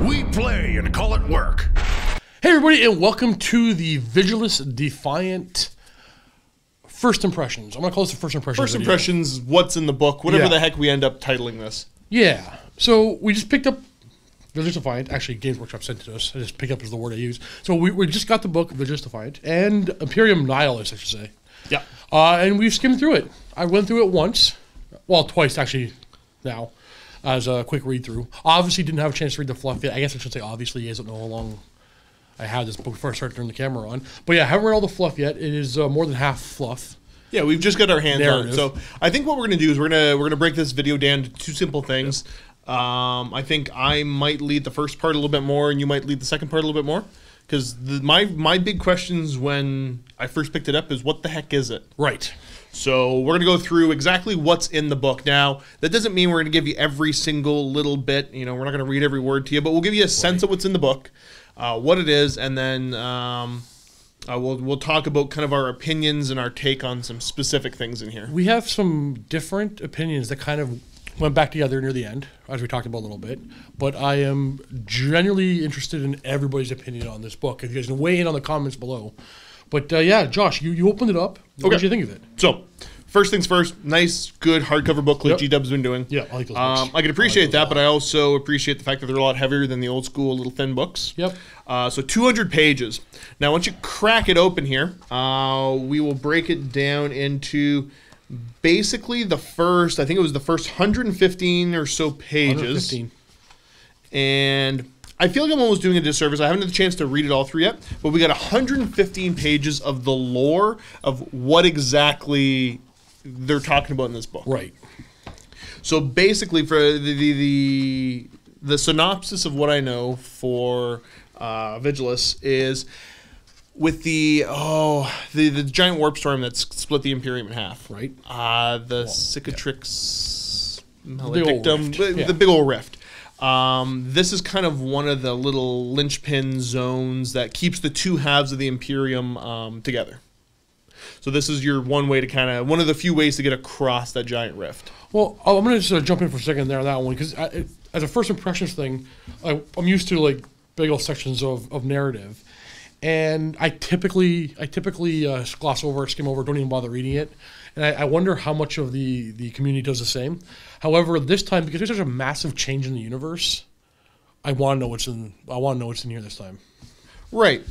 We play and call it work. Hey everybody, and welcome to the Vigilus Defiant First Impressions. I'm going to call this the First Impressions First video. Impressions, what's in the book, whatever Yeah. the heck we end up titling this. Yeah. So we just picked up Vigilus Defiant. Actually, Games Workshop sent it to us. I just picked up as the word I use. So we just got the book, Vigilus Defiant, and Imperium Nihilus, I should say. Yeah. And we've skimmed through it. I went through it once. Well, twice, actually, now, as a quick read-through. Obviously, didn't have a chance to read the fluff yet. I guess I should say obviously. You guys don't know how long I had this book before I started turning the camera on. But yeah, I haven't read all the fluff yet. It is more than half fluff. Yeah, we've just got our hands Narrative. on it. So I think what we're going to do is we're gonna break this video down to two simple things. I think I might lead the first part a little bit more, and you might lead the second part a little bit more. Because my big questions when I first picked it up is, what the heck is it? Right. So we're going to go through exactly what's in the book. Now, that doesn't mean we're going to give you every single little bit. You know, we're not going to read every word to you, but we'll give you a sense of what's in the book, what it is, and then we'll talk about kind of our opinions and our take on some specific things in here. We have some different opinions that kind of went back together near the end, as we talked about a little bit. But I am genuinely interested in everybody's opinion on this book. If you guys can weigh in on the comments below. But yeah, Josh, you opened it up. What did you think of it? So, first things first, nice, good hardcover book like G-Dub's been doing. Yeah, I like those books. I can appreciate that, but I also appreciate the fact that they're a lot heavier than the old school little thin books. Yep. So 200 pages. Now, once you crack it open here, we will break it down into basically the first, I think it was the first 115 or so pages. 115. And I feel like I'm almost doing a disservice. I haven't had the chance to read it all through yet, but we got 115 pages of the lore of what exactly they're talking about in this book. Right. So basically, for the synopsis of what I know for Vigilus is with the giant warp storm that's split the Imperium in half. Right. The cicatrix The big old rift. This is kind of one of the little linchpin zones that keeps the two halves of the Imperium together. So this is your one way to one of the few ways to get across that giant rift. Well, I'm going to just jump in for a second there on that one, because as a first impressions thing, I'm used to like big old sections of narrative, and I typically gloss over, skim over, don't even bother reading it, and I wonder how much of the community does the same. However, this time, because there's such a massive change in the universe, I want to know what's in here this time. Right.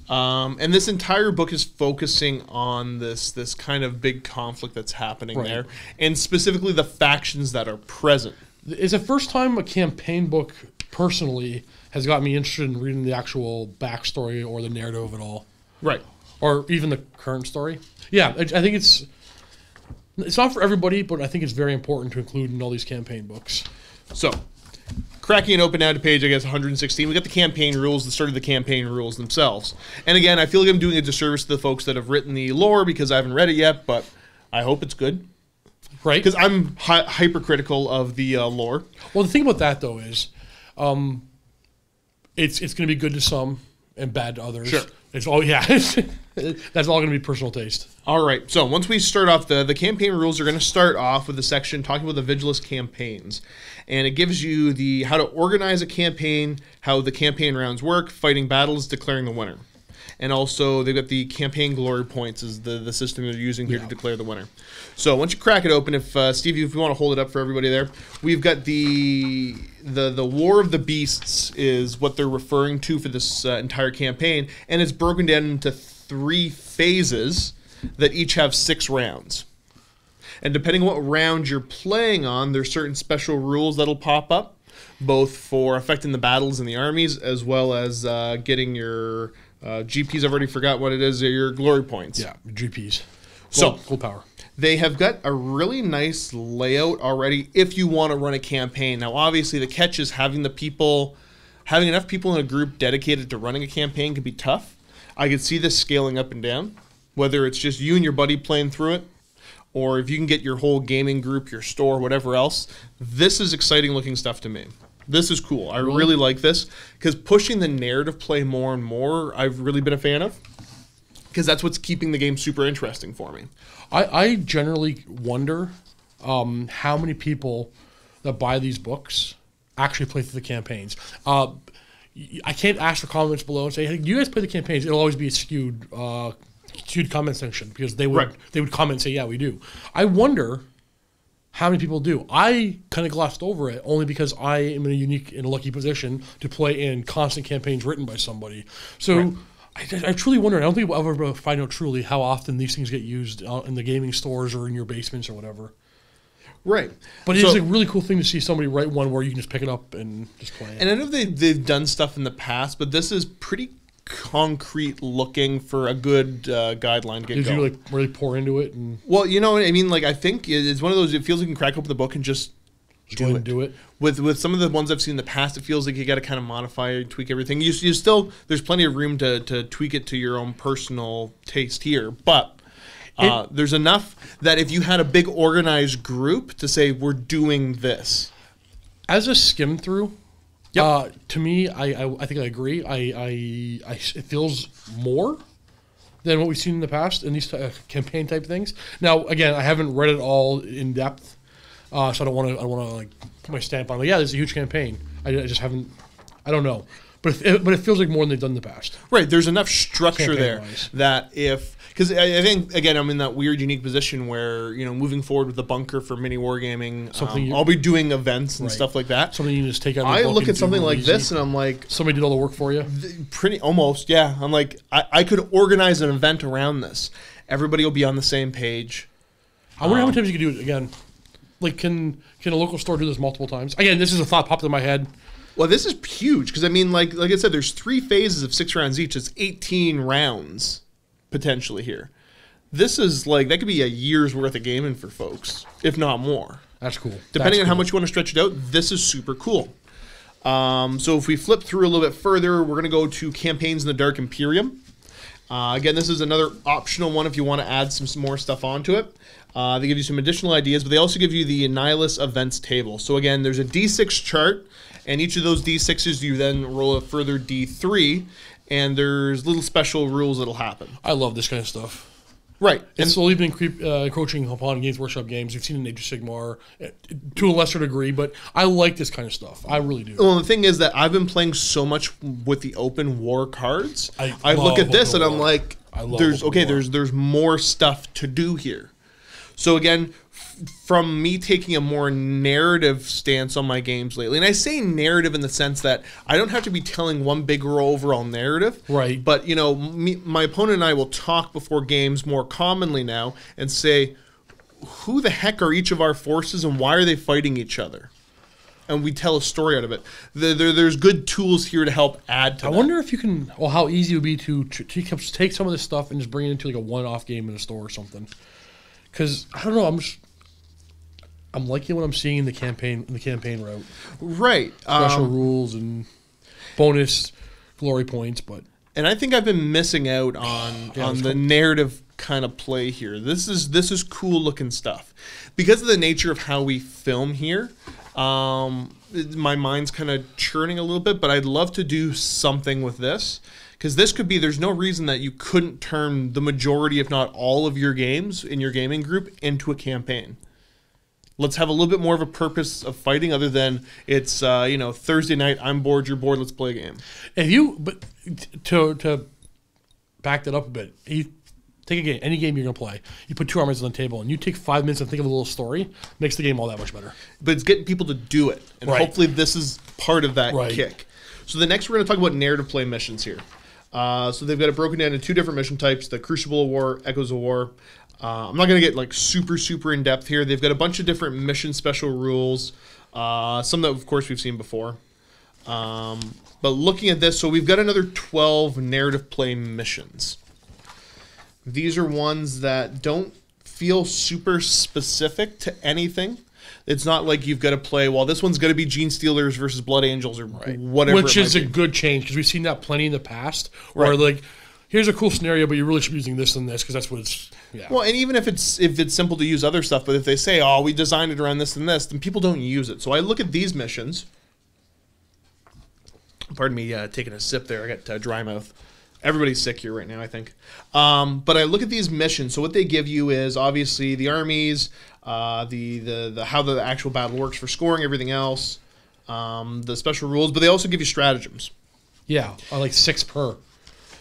And this entire book is focusing on this kind of big conflict that's happening there, and specifically the factions that are present. It's the first time a campaign book, personally, has got me interested in reading the actual backstory or the narrative of it all. Right. Or even the current story. Yeah, I think it's not for everybody, but I think it's very important to include in all these campaign books. So, cracking it open now to page, I guess, 116, we got the campaign rules, the start of the campaign rules themselves. And again, I feel like I'm doing a disservice to the folks that have written the lore because I haven't read it yet, but I hope it's good. Right? Because I'm hypercritical of the lore. Well, the thing about that, though, is it's going to be good to some and bad to others. Sure. It's all, yeah. That's all going to be personal taste. All right. So once we start off, the campaign rules are going to start off with a section talking about the Vigilus campaigns. And it gives you how to organize a campaign, how the campaign rounds work, fighting battles, declaring the winner. And also, they've got the campaign glory points is the system they're using here to declare the winner. So once you crack it open, if Stevie, if you want to hold it up for everybody there, we've got the War of the Beasts is what they're referring to for this entire campaign, and it's broken down into 3 phases that each have 6 rounds. And depending on what round you're playing on, there's certain special rules that'll pop up, both for affecting the battles and the armies, as well as getting your GPs, I've already forgot what it is, your glory points. Yeah, GPs. Gold power. They have got a really nice layout already if you want to run a campaign. Now, obviously, the catch is having enough people in a group dedicated to running a campaign can be tough. I could see this scaling up and down, whether it's just you and your buddy playing through it, or if you can get your whole gaming group, your store, whatever else. This is exciting looking stuff to me. This is cool. I really like this, because pushing the narrative play more and more, I've really been a fan of, because that's what's keeping the game super interesting for me. I generally wonder how many people that buy these books actually play through the campaigns. I can't ask for comments below and say, hey, you guys play the campaigns. It'll always be a skewed comment section because they would comment and say, yeah, we do. I wonder how many people do. I kind of glossed over it only because I am in a unique and lucky position to play in constant campaigns written by somebody. So I truly wonder, I don't think we'll ever find out truly how often these things get used in the gaming stores or in your basements or whatever. Right. But it's a really cool thing to see somebody write one where you can just pick it up and just play it. And I know they've done stuff in the past, but this is pretty concrete looking for a good guideline to get going. You like really pour into it? And well, you know what I mean? Like, I think it's one of those, it feels like you can crack open the book and just do it. With some of the ones I've seen in the past, it feels like you got to kind of modify, tweak everything. You still, there's plenty of room to tweak it to your own personal taste here, but there's enough that if you had a big organized group to say, we're doing this. As a skim through, to me, I think I agree. It feels more than what we've seen in the past in these campaign type things. Now, again, I haven't read it all in depth, so I don't want to like put my stamp on it. Like, yeah, there's a huge campaign. I just haven't. I don't know, but it feels like more than they've done in the past. Right. There's enough structure there Campaign-wise. that if. Because I think, again, I'm in that weird, unique position where, you know, moving forward with the bunker for MiniWarGaming, I'll be doing events and stuff like that. Something you can just take out. I look at something like this and I'm like, somebody did all the work for you. Pretty almost, yeah. I'm like, I could organize an event around this. Everybody will be on the same page. I wonder how many times you can do it again. Like, can a local store do this multiple times? Again, this is a thought popped in my head. Well, this is huge because I mean, like I said, there's 3 phases of 6 rounds each. It's 18 rounds. Potentially here. This is like, that could be a year's worth of gaming for folks, if not more. That's cool. Depending on how much you want to stretch it out, this is super cool. So if we flip through a little bit further, we're going to go to Campaigns in the Dark Imperium. Again, this is another optional one if you want to add some more stuff onto it. They give you some additional ideas, but they also give you the Nihilus events table. So again, there's a D6 chart, and each of those D6s you then roll a further D3, and there's little special rules that'll happen. I love this kind of stuff. Right. It's slowly been encroaching upon Games Workshop games. We've seen it in Age of Sigmar to a lesser degree, but I like this kind of stuff. I really do. Well, the thing is that I've been playing so much with the open war cards. I look at this and I'm like, there's more stuff to do here. So again, from me taking a more narrative stance on my games lately, and I say narrative in the sense that I don't have to be telling one big overall narrative, right? But you know, my opponent and I will talk before games more commonly now and say, who the heck are each of our forces and why are they fighting each other? And we tell a story out of it. There's good tools here to help add to that. I wonder if you can, well, how easy it would be to take some of this stuff and just bring it into like a one-off game in a store or something. Because I don't know, I'm liking what I'm seeing in the campaign route. Right. Special rules and bonus glory points, but and I think I've been missing out on the narrative kind of play here. This is cool looking stuff. Because of the nature of how we film here, my mind's kind of churning a little bit, but I'd love to do something with this. Because this could be, there's no reason that you couldn't turn the majority, if not all of your games in your gaming group into a campaign. Let's have a little bit more of a purpose of fighting other than it's, Thursday night, I'm bored, you're bored, let's play a game. But to back that up a bit, you take a game, any game you're going to play, you put 2 armies on the table, and you take 5 minutes and think of a little story, makes the game all that much better. But it's getting people to do it. And hopefully this is part of that kick. So the next we're going to talk about narrative play missions here. So they've got it broken down into 2 different mission types, the Crucible of War, Echoes of War. I'm not going to get like super in depth here. They've got a bunch of different mission special rules, some that of course we've seen before. But looking at this, so we've got another 12 narrative play missions. These are ones that don't feel super specific to anything. It's not like you've got to play, well, this one's going to be Gene Stealers versus Blood Angels or whatever. Which is a good change because we've seen that plenty in the past. Where like, here's a cool scenario, but you really should be using this and this because that's what it's. Yeah. Well, and even if it's simple to use other stuff, but if they say, oh, we designed it around this and this, then people don't use it. So I look at these missions. Pardon me, taking a sip there. I got dry mouth. Everybody's sick here right now, I think. But I look at these missions. So what they give you is obviously the armies, the how the actual battle works for scoring, everything else, the special rules. But they also give you stratagems. Yeah, like 6 per.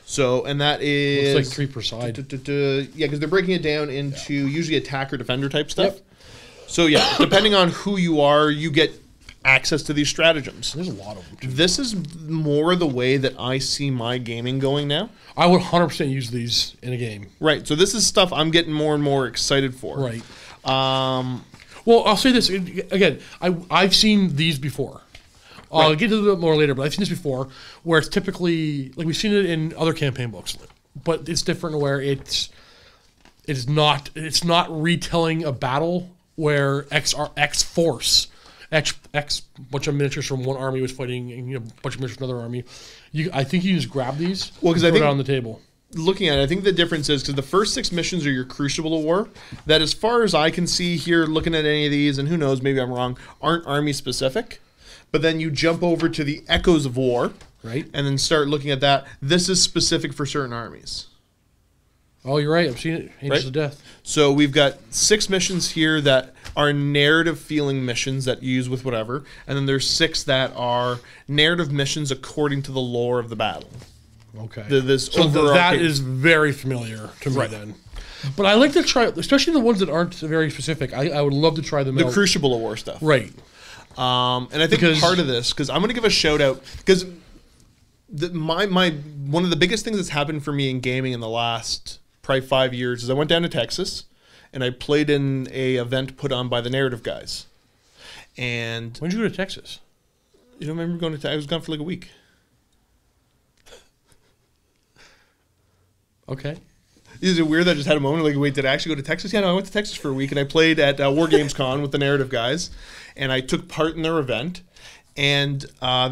So, and that is... Looks like 3 per side. Yeah, because they're breaking it down into usually attacker, defender type stuff. Yep. So, yeah, depending on who you are, you get access to these stratagems. There's a lot of them, too. This is more the way that I see my gaming going now. I would 100% use these in a game. Right. So this is stuff I'm getting more and more excited for. Right. Well, I'll say this again. I've seen these before. I'll get to it more later, but I've seen this before, where it's typically like we've seen it in other campaign books, but it's different where it's not retelling a battle where X force. X bunch of miniatures from one army was fighting, and a bunch of miniatures from another army. I think you just grab these. Well, because I put think it on the table. Looking at it, I think the difference is because the first 6 missions are your Crucible of War. That, as far as I can see here, looking at any of these, and who knows, maybe I'm wrong, aren't army specific. But then you jump over to the Echoes of War, right, and then start looking at that. This is specific for certain armies. Oh, you're right. I've seen it. Angels of Death. So we've got 6 missions here that are narrative feeling missions that you use with whatever, and then there's 6 that are narrative missions according to the lore of the battle. Okay. That is very familiar to me then. But I like to try, especially the ones that aren't very specific. I would love to try them out. The Crucible of War stuff. Right. And I think part of this, because I'm going to give a shout out, because one of the biggest things that's happened for me in gaming in the last probably 5 years is I went down to Texas and I played in a event put on by the Narrative guys. And when did you go to Texas? You don't remember going to? I was gone for like a week. Okay. Is it weird that I just had a moment like, wait, did I actually go to Texas? Yeah, no, I went to Texas for a week and I played at WarGames Con with the Narrative guys, and I took part in their event. And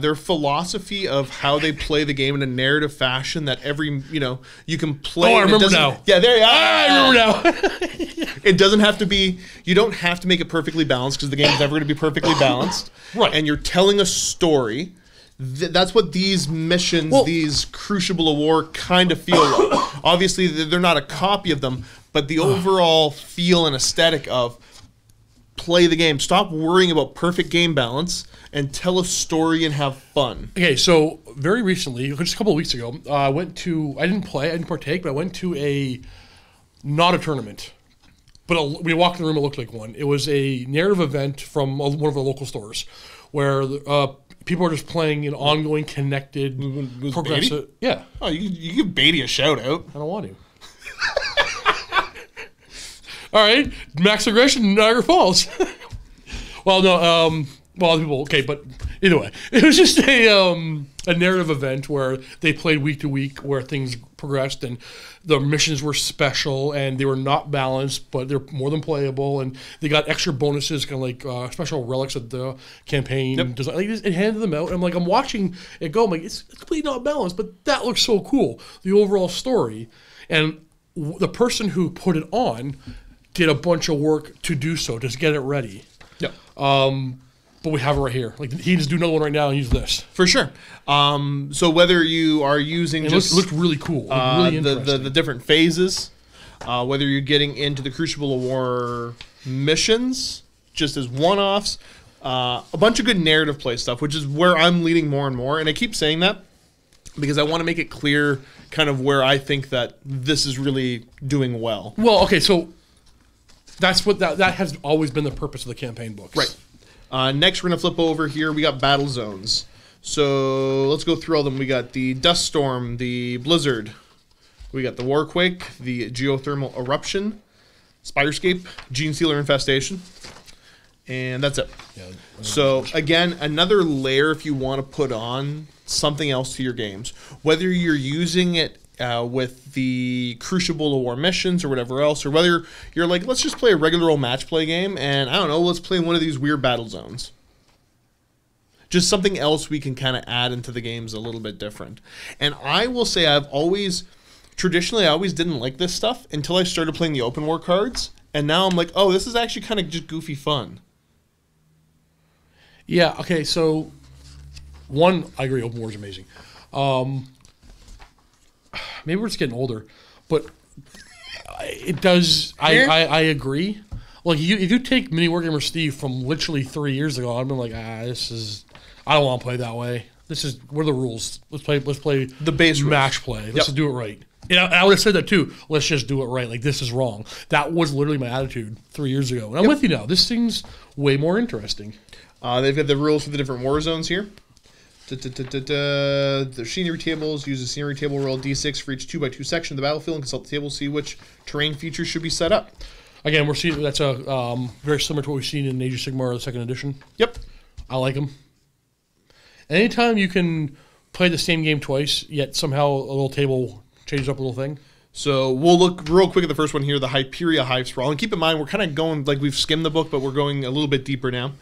their philosophy of how they play the game in a narrative fashion that you can play. Oh, I remember now. Yeah, there you are. I remember now. It doesn't have to be, you don't have to make it perfectly balanced because the game is never going to be perfectly balanced. Right. And you're telling a story. That's what these missions, these Crucible of War kind of feel like. Obviously, they're not a copy of them, but the overall feel and aesthetic of play the game. Stop worrying about perfect game balance and tell a story and have fun. Okay, so very recently, just a couple of weeks ago, I didn't partake, but I went to not a tournament, but we walked in the room, it looked like one. It was a narrative event from one of the local stores where people are just playing an ongoing, connected, progressive. Beatty? Yeah. Oh, you give Beatty a shout out. I don't want to. All right, Max Aggression, Niagara Falls. Well, no, other people, okay, but either way, it was just a narrative event where they played week to week, where things progressed, and the missions were special, and they were not balanced, but they're more than playable, and they got extra bonuses, kind of like special relics of the campaign. Yep. Design. Like, it handed them out, and I'm watching it go, I'm like, it's completely not balanced, but that looks so cool. The overall story, and the person who put it on did a bunch of work to do so, just get it ready. Yep. But we have it right here. Like, he can just do another one right now and use this. For sure. So whether you are using it looked really cool. Really interesting. The different phases, whether you're getting into the Crucible of War missions, just as one-offs, a bunch of good narrative play stuff, which is where I'm leaning more and more. And I keep saying that because I want to make it clear kind of where I think that this is really doing well. Well, okay, so that's what that has always been the purpose of the campaign books. Right. Next, we're going to flip over here. We got battle zones. So let's go through all of them. We got the Dust Storm, the Blizzard. We got the Warquake, the Geothermal Eruption, Spirescape, Gene Stealer Infestation. And that's it. Yeah, so again, another layer if you want to put on something else to your games. Whether you're using it with the Crucible of War missions or whatever else, or whether you're like, let's just play a regular old match play game, and I don't know, let's play one of these weird battle zones. Just something else we can kind of add into the games a little bit different. And I will say traditionally I always didn't like this stuff until I started playing the open war cards, and now I'm like, oh, this is actually kind of just goofy fun. Yeah, okay, so one, I agree, open war is amazing. Maybe we're just getting older, but it does. I agree. Like if you take MiniWarGamer Steve from literally 3 years ago, I've been like, I don't want to play that way. what are the rules? Let's play The base rules. match play. Let's just do it right. And I would have said that too. Let's just do it right. Like, this is wrong. That was literally my attitude 3 years ago. And I'm with you now. This thing's way more interesting. They've got the rules for the different war zones here. The scenery tables use a scenery table, roll d6 for each 2x2 section of the battlefield, and consult the table to see which terrain features should be set up. Again, we're seeing that's very similar to what we've seen in Age of Sigmar, the 2nd edition. Yep. I like them. Anytime you can play the same game twice, yet somehow a little table changes up a little thing. So we'll look real quick at the first one here, the Hyperia Hive Sprawl. And keep in mind, we're kind of going, like we've skimmed the book, but we're going a little bit deeper now.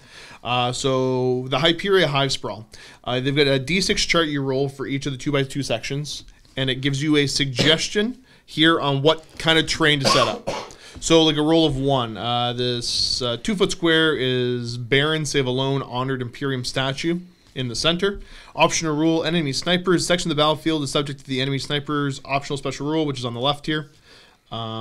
So the Hyperia Hive Sprawl. They've got a d6 chart you roll for each of the 2x2 sections, and it gives you a suggestion here on what kind of terrain to set up. So like a roll of 1. This 2-foot square is barren, save a lone honored Imperium statue in the center. Optional rule, enemy snipers. Section of the battlefield is subject to the enemy snipers optional special rule, which is on the left here.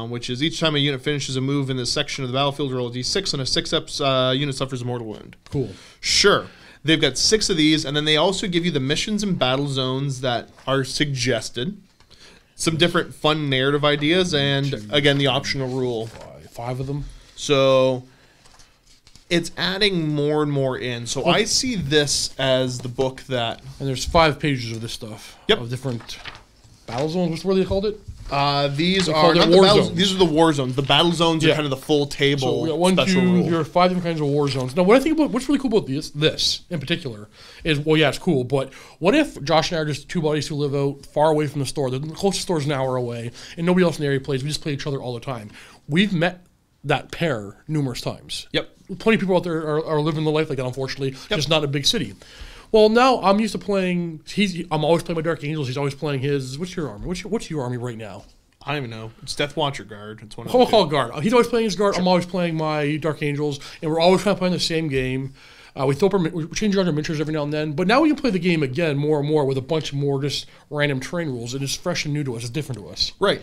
Which is each time a unit finishes a move in this section of the battlefield, roll a d6, and a 6-up unit suffers a mortal wound. Cool. Sure. They've got 6 of these, and then they also give you the missions and battle zones that are suggested. Some different fun narrative ideas, and again, the optional rule. 5 of them. So it's adding more and more in. So I see this as the book that... And there's 5 pages of this stuff. Yep. Of different battle zones. What do they called it? These are not the battle zones. These are the war zones. The battle zones are kind of the full table. So we got special rule. There are 5 different kinds of war zones. Now, what I think about what's really cool about this in particular is, well, yeah, it's cool. But what if Josh and I are just 2 buddies who live out far away from the store? The closest store is an hour away, and nobody else in the area plays. We just play each other all the time. We've met that pair numerous times. Yep. Plenty of people out there are living the life like that. Unfortunately, just not in a big city. Well, now I'm used to playing. I'm always playing my Dark Angels. He's always playing his. What's your army? What's your army right now? I don't even know. It's Death Watcher Guard. It's one of I'll call Guard. He's always playing his Guard. Sure. I'm always playing my Dark Angels, and we're always kind of playing the same game. We change around our miniatures every now and then, but now we can play the game again more and more with a bunch more just random terrain rules. It is fresh and new to us. It's different to us. Right.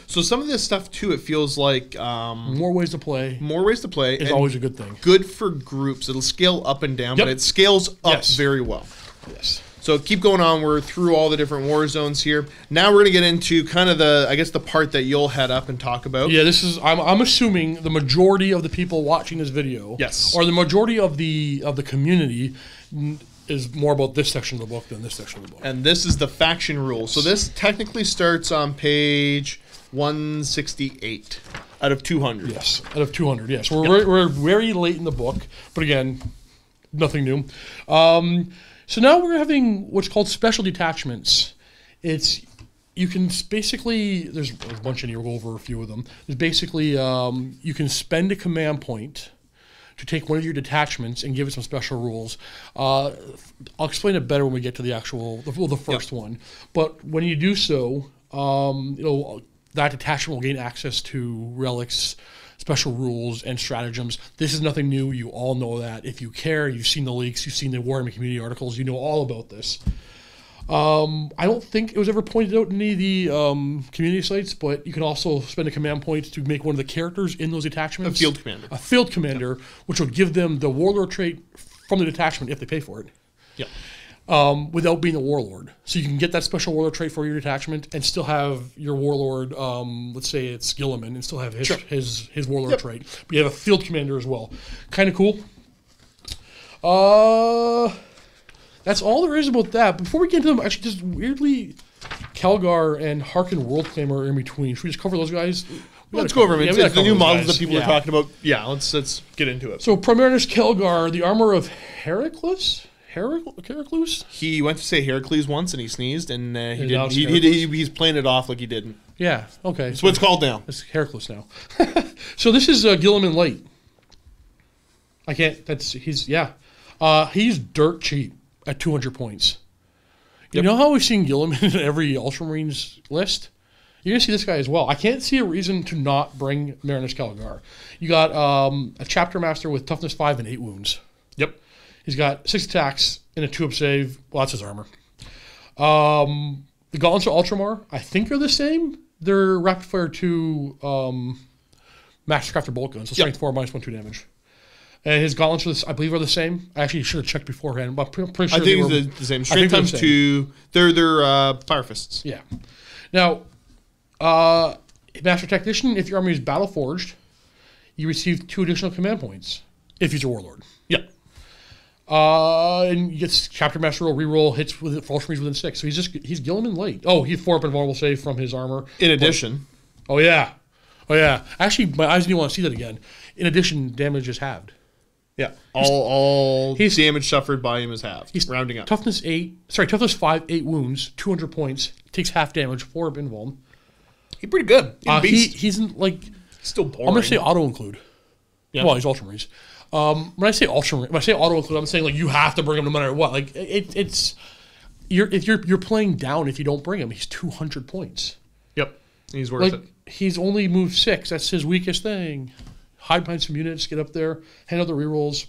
So some of this stuff too, it feels like more ways to play. More ways to play is always a good thing. Good for groups. It'll scale up and down, but it scales up very well. Yes. So keep going on. We're through all the different war zones here. Now we're going to get into kind of the part that you'll head up and talk about. Yeah, this is. I'm assuming the majority of the people watching this video, or the majority of the community, is more about this section of the book than this section of the book. And this is the faction rules. So this technically starts on page 168 out of 200. Yes, out of 200. Yes, we're very late in the book, but again, nothing new. So now we're having what's called special detachments. You can basically, there's a bunch in here, we'll go over a few of them. There's basically, you can spend a command point to take one of your detachments and give it some special rules. I'll explain it better when we get to the first one. But when you do so, that detachment will gain access to relics, special rules, and stratagems. This is nothing new. You all know that. If you care, you've seen the leaks, you've seen the Wargaming community articles, you know all about this. I don't think it was ever pointed out in any of the community sites, but you can also spend a command point to make one of the characters in those detachments. A field commander. A field commander, which will give them the Warlord trait from the detachment if they pay for it. Yeah. Without being a warlord. So you can get that special warlord trait for your detachment and still have your warlord, let's say it's Gilliman, and still have his warlord trait. But you have a field commander as well. Kind of cool. That's all there is about that. Before we get into them, actually just weirdly, Calgar and Harkin Worldclaimer are in between. Should we just cover those guys? Let's go over them. It's the new models that people are talking about. Yeah, let's get into it. So Primarinus Calgar, the armor of Heracles? Heracles? He went to say Heracles once and he sneezed and he didn't. He's playing it off like he didn't. Yeah, okay. That's what it's called now. It's Heracles now. So this is Gilliman Light. He's dirt cheap at 200 points. You know how we've seen Gilliman in every Ultramarines list? You're going to see this guy as well. I can't see a reason to not bring Marinus Calgar. You got a Chapter Master with Toughness 5 and 8 wounds. Yep. He's got 6 attacks and a 2-up save. Well, that's his armor. The Gauntlets of Ultramar, I think, are the same. They're Rapid Fire 2 Mastercrafter bolt guns. So strength 4, -1/2 damage. And his gauntlets, I believe, are the same. I actually should have checked beforehand, but I'm pretty sure I think it's the same. Strength times 2. They're fire fists. Yeah. Now, Master Technician, if your army is battle forged, you receive 2 additional command points if he's a warlord. Yeah. And he gets Chapter Master roll, reroll, hits with false range within 6. So he's Gilliman light. Oh, he's 4 up invulnerable save from his armor. In addition. Oh yeah. Actually, my eyes didn't want to see that again. In addition, damage is halved. Yeah. All damage suffered by him is halved. He's rounding up. Toughness 5, 8 wounds, 200 points. Takes half damage, 4 up invuln. He's pretty good. He's like still boring. I'm gonna say auto include. Yeah. Well, he's Ultramarines. When I say auto include, I'm saying like you have to bring him no matter what. Like if you're playing down if you don't bring him. He's 200 points. Yep, he's worth it. He's only moved 6. That's his weakest thing. Hide behind some units, get up there, hand out the rerolls,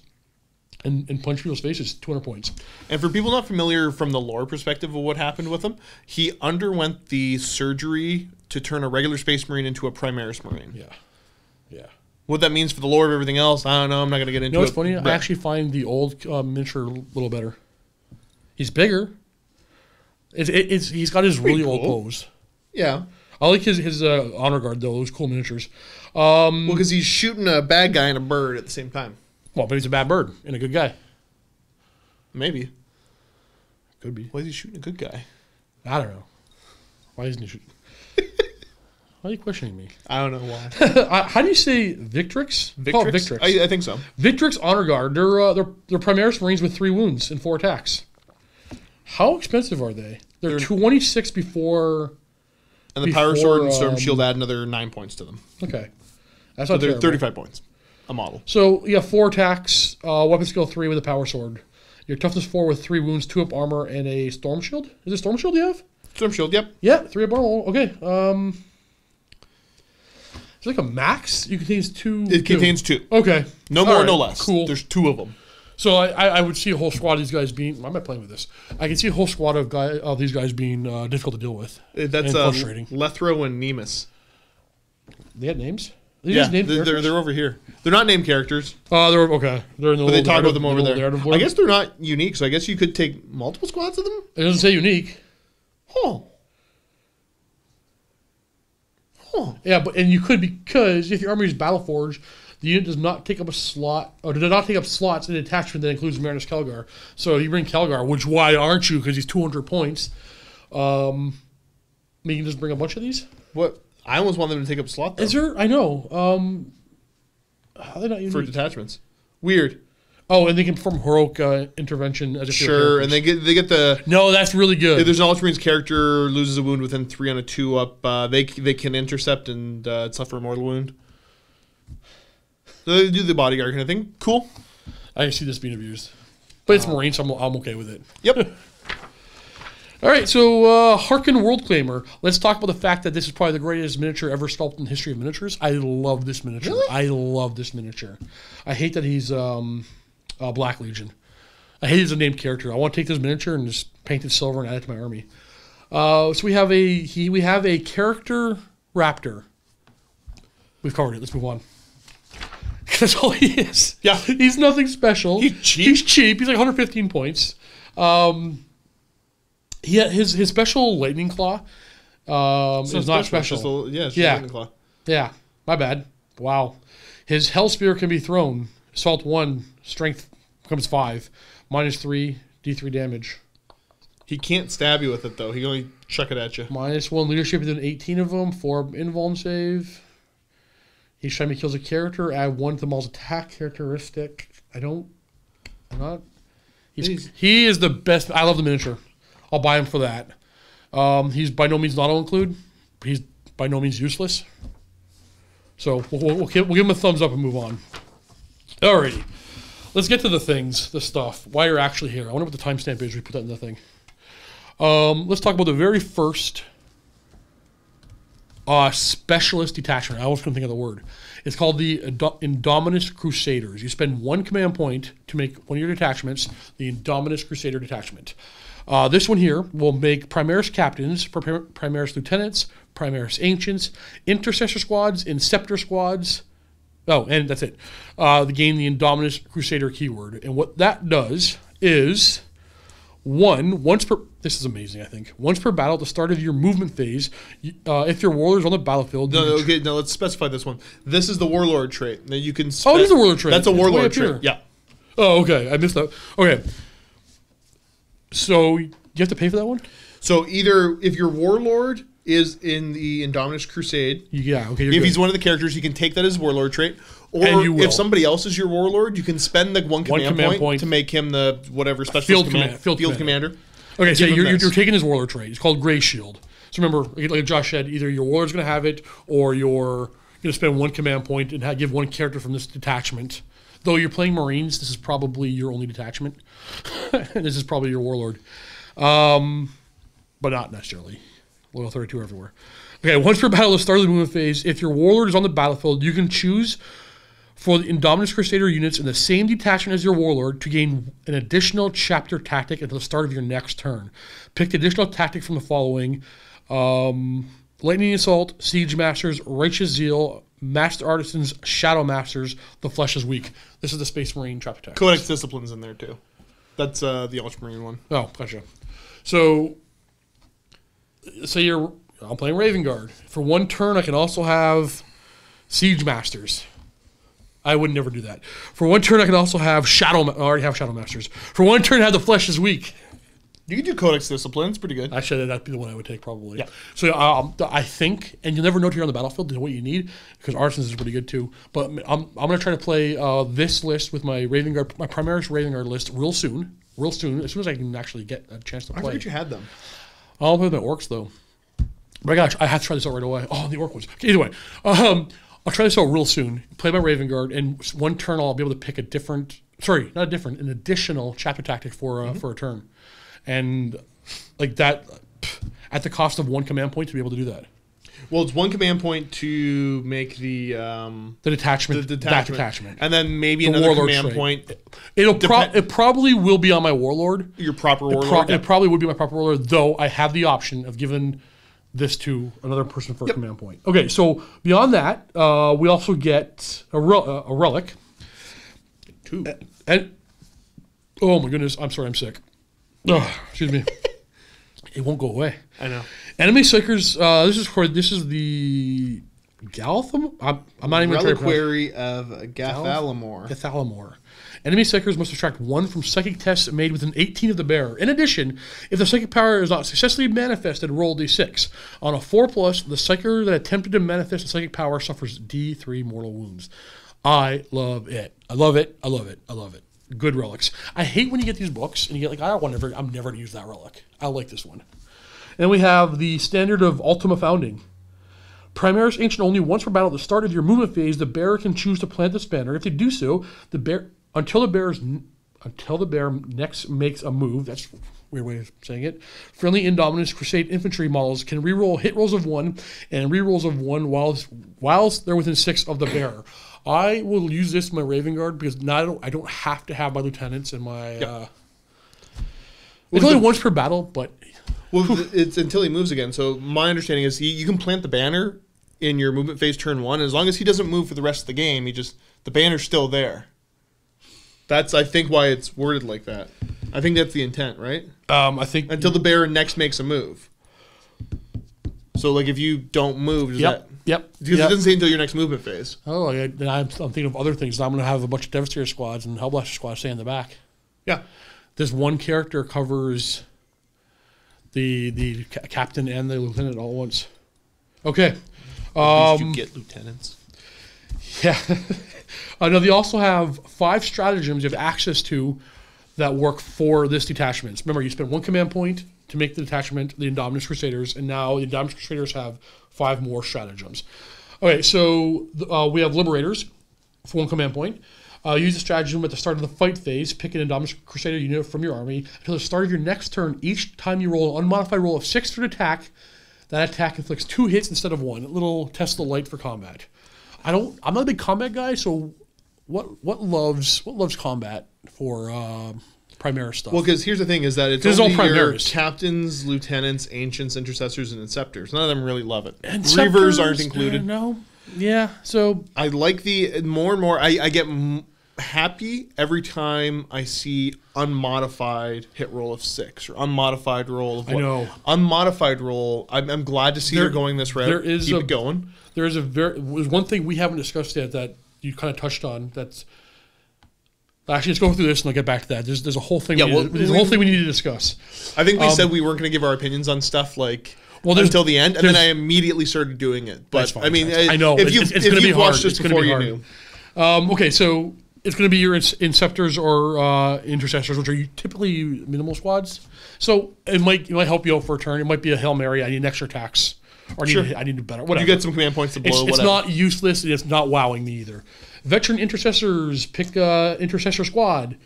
and punch people's faces. 200 points. And for people not familiar from the lore perspective of what happened with him, he underwent the surgery to turn a regular Space Marine into a Primaris Marine. Yeah. What that means for the lore of everything else, I don't know. I'm not going to get into it. It's funny? I actually find the old miniature a little better. He's bigger. He's got his really old pose. Yeah. I like his honor guard, though. Those cool miniatures. Well, because he's shooting a bad guy and a bird at the same time. Well, but he's a bad bird and a good guy. Maybe. Could be. Why is he shooting a good guy? I don't know. Why isn't he shooting? Why are you questioning me? I don't know why. How do you say Victrix? Victrix? I think so. Victrix Honor Guard. They're Primaris Marines with 3 wounds and 4 attacks. How expensive are they? They're 26 before... And the Power Sword and Storm Shield add another 9 points to them. Okay. That's so not they're terrible. 35 points a model. So, yeah, 4 attacks, weapon skill 3 with a Power Sword. Your toughness 4 with 3 wounds, 2 up armor, and a Storm Shield? Is it Storm Shield you have? Storm Shield, yep. Yeah, 3 up armor. Okay. It's like a max? It contains 2. It contains 2. Okay. No more, no less. Cool. There's 2 of them. So I would see a whole squad of these guys being... I'm not playing with this. I can see a whole squad of these guys being difficult to deal with. That's frustrating. Lethro and Nemus. They had names? They're over here. They're not named characters. They're okay. They're in the. But they talk about them over there. I guess they're not unique, so I guess you could take multiple squads of them. It doesn't say unique. Oh. Yeah, and you could because if your army is battle forged, the unit does not take up a slot or does not take up slots in a detachment that includes Marinus Kelgar. So you bring Kelgar, which why aren't you? Because he's 200 points. You can just bring a bunch of these. What? I almost want them to take up slot, though. Is there? I know. How are they not unique? For detachments. Weird. Oh, and they can perform heroic intervention as a sure, and they get the... No, that's really good. If there's an Ultramarines character loses a wound within 3 on a 2 up, they can intercept and suffer a mortal wound. So they do the bodyguard kind of thing. Cool. I can see this being abused. But it's Marines, so I'm okay with it. Yep. All right, so Harkin World Claimer. Let's talk about the fact that this is probably the greatest miniature ever sculpted in the history of miniatures. I love this miniature. Really? I love this miniature. I hate that he's Black Legion. I hate he's a named character. I want to take this miniature and just paint it silver and add it to my army. So we have a character raptor. We've covered it. Let's move on. That's all he is. Yeah. He's nothing special. He's cheap. He's cheap. He's like 115 points. His special lightning claw is not special. Lightning claw. Yeah, my bad. Wow. His hell spear can be thrown. Assault 1, strength becomes 5, -3, D3 damage. He can't stab you with it though. He can only chuck it at you. -1 leadership within 18 of them. 4 invuln save. Each time he kills a character, add 1 to the model's attack characteristic. He is the best. I love the miniature. I'll buy him for that. He's by no means not include. He's by no means useless. So we'll give him a thumbs up and move on. Alrighty. Let's get to the stuff. Why you're actually here. I wonder what the timestamp is. We put that in the thing. Let's talk about the very first specialist detachment. I almost couldn't think of the word. It's called the Indominus Crusaders. You spend 1 command point to make one of your detachments the Indominus Crusader detachment. This one here will make Primaris captains, Primaris lieutenants, Primaris ancients, intercessor squads, inceptor squads, Oh, and that's it. Gain the Indominus Crusader keyword. And what that does is, once per... This is amazing, I think. Once per battle at the start of your movement phase, if your warlord is on the battlefield... No, let's specify this one. This is the Warlord Trade. Now you can... Oh, it is a Warlord Trade. That's a Warlord Trade, yeah. Oh, okay. I missed that. Okay. So, you have to pay for that one? So, either if your Warlord is in the Indominus Crusade... Yeah, okay, if he's one of the characters, you can take that as Warlord Trait. Or if somebody else is your Warlord, you can spend the one command point to make him the whatever special field commander. Okay, so you're taking his Warlord Trait. It's called Gray Shield. So remember, like Josh said, either your Warlord's going to have it, or you're going to spend one command point and give one character from this detachment. Though you're playing Marines, this is probably your only detachment. This is probably your Warlord. But not necessarily. Loyal 32 everywhere. Okay, once per battle at the start of the movement phase, if your Warlord is on the battlefield, you can choose for the Indominus Crusader units in the same detachment as your Warlord to gain an additional chapter tactic at the start of your next turn. Pick the additional tactic from the following: Lightning Assault, Siege Masters, Righteous Zeal, Master Artisans, Shadow Masters, The Flesh is Weak. This is the Space Marine chapter tactic. Codex Discipline's in there too. That's the Ultramarine one. Oh, gotcha. So, say I'm playing Raven Guard. For one turn, I can also have Siege Masters. I would never do that. For one turn, I can also have I already have Shadow Masters. For one turn, I have The Flesh is Weak. You can do Codex Discipline. It's pretty good. Actually, that'd be the one I would take probably. Yeah. So I think, and you'll never know till you're on the battlefield what you need, because Artisans is pretty good too. But I'm going to try to play this list with my Raven Guard, my Primaris Raven Guard list real soon, as soon as I can actually get a chance to play. I forget you had them. I'll play with my Orcs though. But I have to try this out right away. Oh, the Orc ones. Okay, either way. I'll try this out real soon. Play my Raven Guard, and one turn I'll be able to pick an additional chapter tactic for a turn, and like that at the cost of one command point to be able to do that. Well, it's one command point to make the detachment, that detachment, and then maybe another command point. It probably will be on my Warlord. Your proper Warlord. It probably would be my proper Warlord, though I have the option of giving this to another person for a command point. Okay, so beyond that, we also get a relic. Two. And oh my goodness, I'm sorry, I'm sick. Oh, excuse me. It won't go away. I know. Enemy Psykers. This is the Galtham. I'm not even Reliquary of Gathalamor. Gathalamor. Enemy Psykers must subtract 1 from psychic tests made within 18 of the bearer. In addition, if the psychic power is not successfully manifested, roll D6. On a 4+, the Psyker that attempted to manifest the psychic power suffers D3 mortal wounds. I love it. I love it. I love it. I love it. Good relics. I hate when you get these books and you get like, I'm never going to use that relic. I like this one. And we have the Standard of Ultima Founding. Primaris Ancient only once per battle at the start of your movement phase, the bearer can choose to plant this banner. If they do so, until the bear next makes a move. That's a weird way of saying it. Friendly Indominus Crusade infantry models can reroll hit rolls of 1 and rerolls of 1 whilst they're within 6 of the bearer. I will use this in my Raven Guard because now I don't have to have my lieutenants and my. It's only once per battle, but. Well, it's until he moves again. So my understanding is you can plant the banner in your movement phase turn 1, and as long as he doesn't move for the rest of the game, the banner's still there. That's, I think, why it's worded like that. I think that's the intent, right? I think until the bearer next makes a move. So, like, if you don't move, Yep. Because it doesn't say until your next movement phase. Oh, then I'm thinking of other things. I'm going to have a bunch of Devastator squads and Hellblaster squads stay in the back. Yeah. This one character covers the captain and the lieutenant all at once. Okay. At least you get lieutenants. Yeah. Now, they also have 5 stratagems you have access to that work for this detachment. Remember, you spend 1 command point to make the detachment, the Indominus Crusaders, and now the Indominus Crusaders have 5 more stratagems. Okay, so we have Liberators for 1 command point. Use the stratagem at the start of the fight phase. Pick an Indominus Crusader unit from your army. Until the start of your next turn, each time you roll an unmodified roll of 6 for an attack, that attack inflicts 2 hits instead of 1. A little Tesla light for combat. I'm not a big combat guy, so what loves combat for Primaris stuff? Well, because here's the thing: is that it's only your captains, lieutenants, ancients, intercessors, and inceptors. None of them really love it. Reavers aren't included. No. Yeah, so I like the more and more. I get happy every time I see unmodified hit roll of 6 or unmodified roll of what? I know. Unmodified roll. I'm glad to see you're going this route. There is Keep it going. There's one thing we haven't discussed yet that you kind of touched on. That's actually, let's go through this and I'll get back to that. There's a whole thing. There's a whole thing we need to discuss. I think we said we weren't going to give our opinions on stuff until the end, and then I immediately started doing it. But fine, I mean, I know if you've watched this before, you knew. Okay, so it's going to be your Inceptors or Intercessors, which are typically minimal squads. So it might help you out for a turn. It might be a Hail Mary. I need extra attacks. Or I need to do better. Whatever. You get some command points to blow. It's not useless, and it's not wowing me either. Veteran Intercessors, pick Intercessor Squad.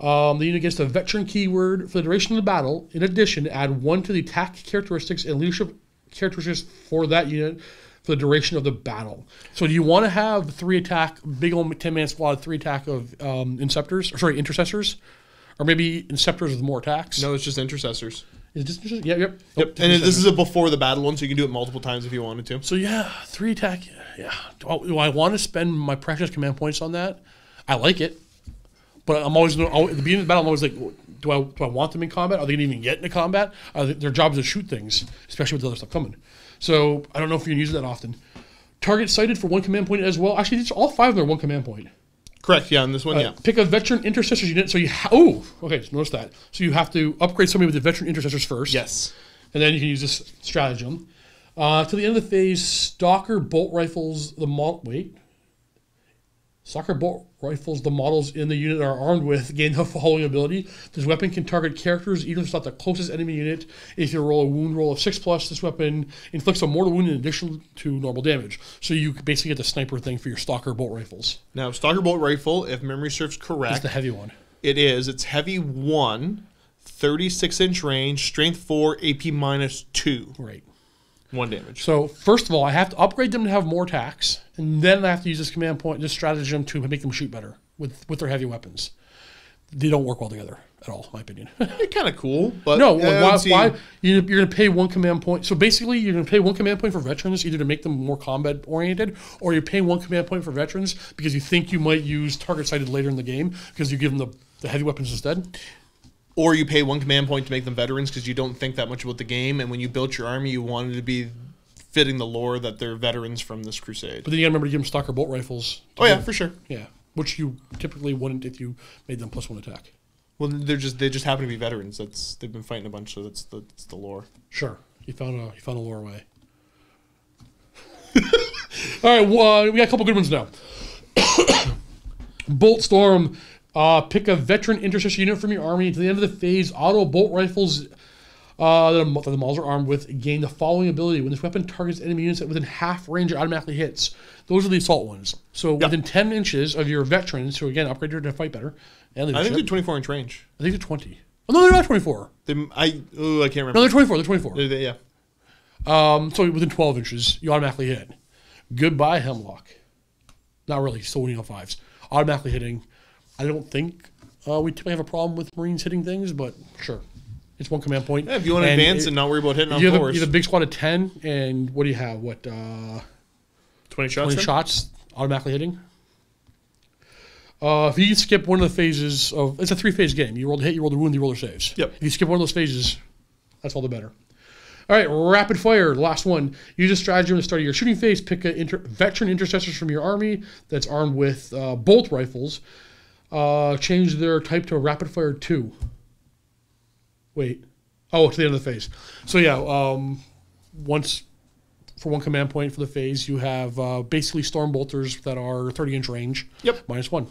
The unit gets the veteran keyword for the duration of the battle. In addition, add 1 to the attack characteristics and leadership characteristics for that unit for the duration of the battle. So do you want to have 3 attack, big old 10-man squad, 3 attack of Intercessors? Or maybe Inceptors with more attacks? No, it's just Intercessors. Is it just Yep. Yep. And this is a before the battle one, so you can do it multiple times if you wanted to. So yeah, 3 attack. Yeah. Do I want to spend my precious command points on that? I like it, but I'm always at the beginning of the battle. I'm always like, do I want them in combat? Are they going to even get into combat? Their job is to shoot things, especially with the other stuff coming. So I don't know if you can use it that often. Target sighted for 1 command point as well. Actually, all 5 of them are 1 command point. Correct. Yeah, on this one, yeah. Pick a veteran intercessors unit. So you okay. So notice that. So you have to upgrade somebody with the veteran intercessors first. Yes. And then you can use this stratagem. To the end of the phase, Stalker bolt rifles Stalker bolt rifles the models in the unit are armed with gain the following ability. This weapon can target characters even if it's not the closest enemy unit. If you roll a wound roll of 6+, this weapon inflicts a mortal wound in addition to normal damage. So you basically get the sniper thing for your Stalker bolt rifles. Now, Stalker bolt rifle, if memory serves correct, it's the heavy one. It is. It's heavy 1, 36-inch range, strength 4, AP -2. Right. 1 damage. So first of all, I have to upgrade them to have more attacks, and then I have to use this stratagem to make them shoot better with their heavy weapons. They don't work well together at all, in my opinion. They're kind of cool, but no. Why? You're going to pay 1 command point. So basically, you're going to pay 1 command point for veterans, either to make them more combat oriented, or you're paying 1 command point for veterans because you think you might use target sighted later in the game because you give them the heavy weapons instead. Or you pay 1 command point to make them veterans because you don't think that much about the game, and when you built your army, you wanted to be fitting the lore that they're veterans from this crusade. But then you got to remember to give them Stalker bolt rifles. Oh yeah, for sure. Yeah, which you typically wouldn't if you made them +1 attack. Well, they just happen to be veterans. They've been fighting a bunch, so that's the lore. Sure, you found a lore way. All right, we got a couple good ones now. Bolt Storm. Pick a veteran intercessor unit from your army. To the end of the phase, auto bolt rifles that the models are armed with gain the following ability. When this weapon targets enemy units within half range, it automatically hits. Those are the assault ones. So within 10 inches of your veterans, so again, upgrade to fight better. And I think they're 24-inch range. I think they're 20. Oh, no, they're not 24. I can't remember. No, they're 24. They're 24. Yeah. So within 12 inches, you automatically hit. Goodbye, Hemlock. Not really. Still winning on 5s. Automatically hitting. I don't think we typically have a problem with Marines hitting things, but sure. It's 1 command point. Yeah, if you want to advance and not worry about hitting on floors. You have a big squad of 10, and what do you have? 20 shots? 20 shots, automatically hitting. If you skip one of the phases of... It's a 3-phase game. You roll the hit, you roll the wound, you roll the saves. Yep. If you skip one of those phases, that's all the better. All right, rapid fire, last one. Use a stratagem at the start of your shooting phase. Pick veteran intercessors from your army that's armed with bolt rifles. Change their type to rapid fire 2. Wait. Oh, to the end of the phase. So yeah, once for 1 command point for the phase, you have basically storm bolters that are 30-inch range. Yep. -1.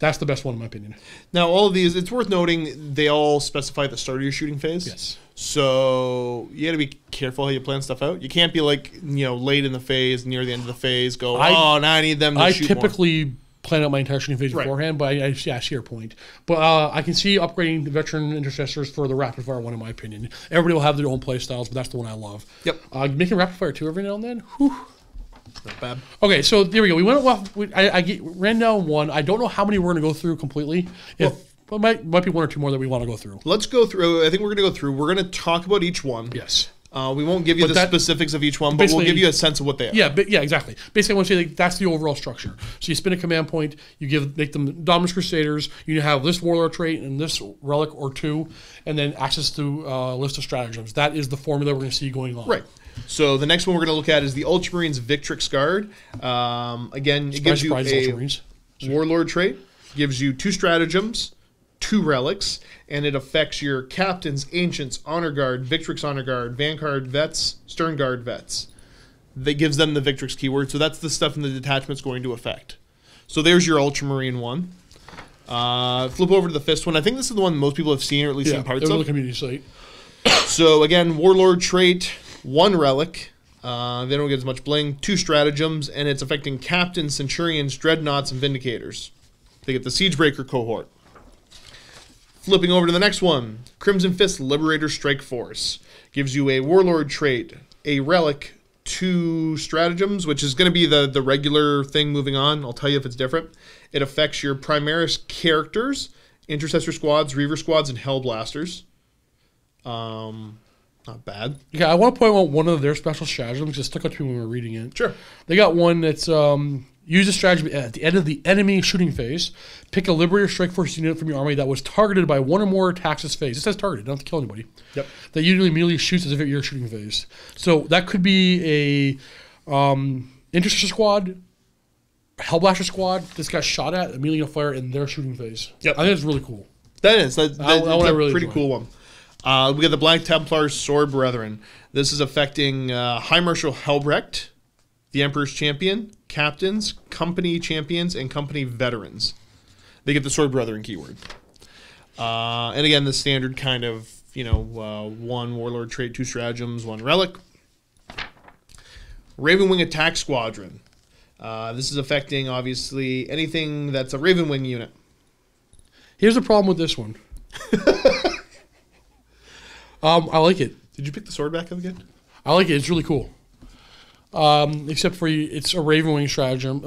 That's the best one in my opinion. Now, all of these, it's worth noting, they all specify the start of your shooting phase. Yes. So you got to be careful how you plan stuff out. You can't be like, late in the phase, near the end of the phase, now I need them to shoot more. I typically plan out my entire shooting phase beforehand, but I see your point. But I can see upgrading the veteran intercessors for the rapid fire one, in my opinion. Everybody will have their own play styles, but that's the one I love. Yep. Making rapid fire 2 every now and then, whew. Not bad. Okay, so there we go. We went off. I ran down 1. I don't know how many we're going to go through completely. But might be 1 or 2 more that we want to go through. Let's go through. I think we're going to go through. We're going to talk about each one. Yes. We won't give you the specifics of each one, but we'll give you a sense of what they are. Yeah, exactly. Basically, I want to say that's the overall structure. So you spin a command point, make them Indominus Crusaders. You have this Warlord trait and this relic or two, and then access to a list of stratagems. That is the formula we're going to see going on. Right. So the next one we're going to look at is the Ultramarines Victrix Guard. Again, it gives you a Warlord trait, gives you 2 stratagems, 2 relics, and it affects your captains, ancients, honor guard, Victrix honor guard, Vanguard vets, Stern Guard vets. That gives them the Victrix keyword, so that's the stuff in the detachment's going to affect. So there's your Ultramarine one. Flip over to the fifth one. I think this is the one most people have seen, or at least seen parts of. The community site. So again, Warlord trait, 1 relic. They don't get as much bling. 2 stratagems, and it's affecting captains, centurions, dreadnoughts, and vindicators. They get the Siegebreaker cohort. Flipping over to the next one, Crimson Fist Liberator Strike Force. Gives you a Warlord trait, a relic, 2 stratagems, which is going to be the regular thing moving on. I'll tell you if it's different. It affects your Primaris characters, Intercessor squads, Reaver squads, and Hellblasters. Not bad. Yeah, I want to point out one of their special stratagems. Just stuck out to me when we were reading it. Sure. They got one that's use a strategy at the end of the enemy shooting phase. Pick a Liberator Strike Force unit from your army that was targeted by 1 or more attacks this phase. It says targeted, don't have to kill anybody. Yep. That usually immediately shoots as if you're shooting phase. So that could be a Intercessor squad, Hellblaster squad that's got shot at, immediately on fire in their shooting phase. Yep. I think it's really cool. That is. That's a really pretty cool one. We got the Black Templar Sword Brethren. This is affecting High Marshal Helbrecht, the Emperor's Champion, Captains, Company Champions, and Company Veterans. They get the Sword Brethren keyword. And again, the standard kind of, 1 Warlord trait, 2 stratagems, 1 relic. Ravenwing Attack Squadron. This is affecting, obviously, anything that's a Ravenwing unit. Here's the problem with this one. I like it. Did you pick the sword back up again? I like it. It's really cool. Except for it's a Ravenwing stratagem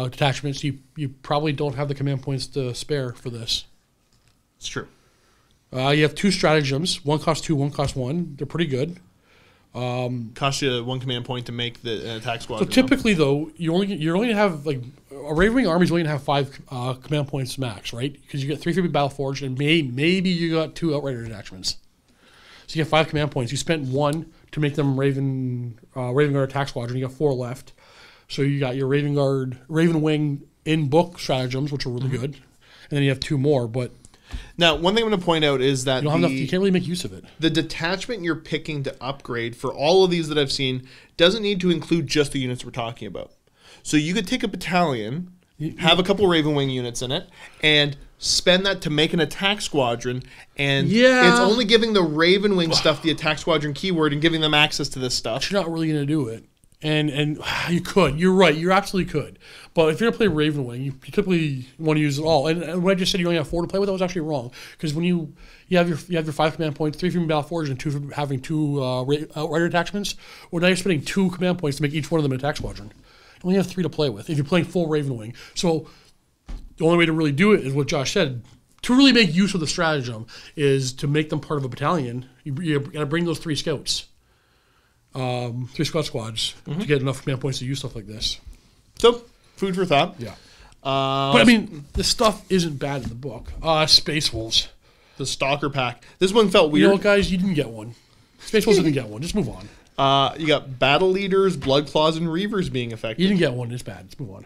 detachment, so you probably don't have the command points to spare for this. It's true. You have 2 stratagems. One costs 2, one costs 1. They're pretty good. Costs you 1 command point to make the attack squad. So typically, though, you're only gonna have a Ravenwing army is only gonna have 5 command points max, right? Because you get 3 Battleforged, and maybe you got 2 Outrider detachments. So you have 5 command points. You spent 1 to make them Raven Guard attack squadron. You got 4 left. So you got your Ravenwing in book stratagems, which are really good, and then you have 2 more. But now, one thing I'm going to point out is that you can't really make use of it. The detachment you're picking to upgrade for all of these that I've seen doesn't need to include just the units we're talking about. So you could take a battalion, have a couple Ravenwing units in it, and spend that to make an attack squadron, and it's only giving the Ravenwing stuff the attack squadron keyword and giving them access to this stuff. But you're not really going to do it. And you could. You're right. You absolutely could. But if you're going to play Ravenwing, you typically want to use it all. And when I just said you only have 4 to play with, that was actually wrong. Because when you have your 5 command points, 3 from Battleforged, and 2 from having 2 Outrider attachments, well, now you're spending 2 command points to make each one of them an attack squadron. You only have 3 to play with if you're playing full Ravenwing. So the only way to really do it is what Josh said. To really make use of the stratagem is to make them part of a battalion. You got to bring those 3 scouts. 3 squads to get enough command points to use stuff like this. So, food for thought. Yeah. But I mean, this stuff isn't bad in the book. Space Wolves. The Stalker Pack. This one felt weird. You know what, guys? You didn't get one. Space Wolves didn't get one. Just move on. You got Battle Leaders, Blood Claws, and Reavers being affected. You didn't get one. It's bad. Let's move on.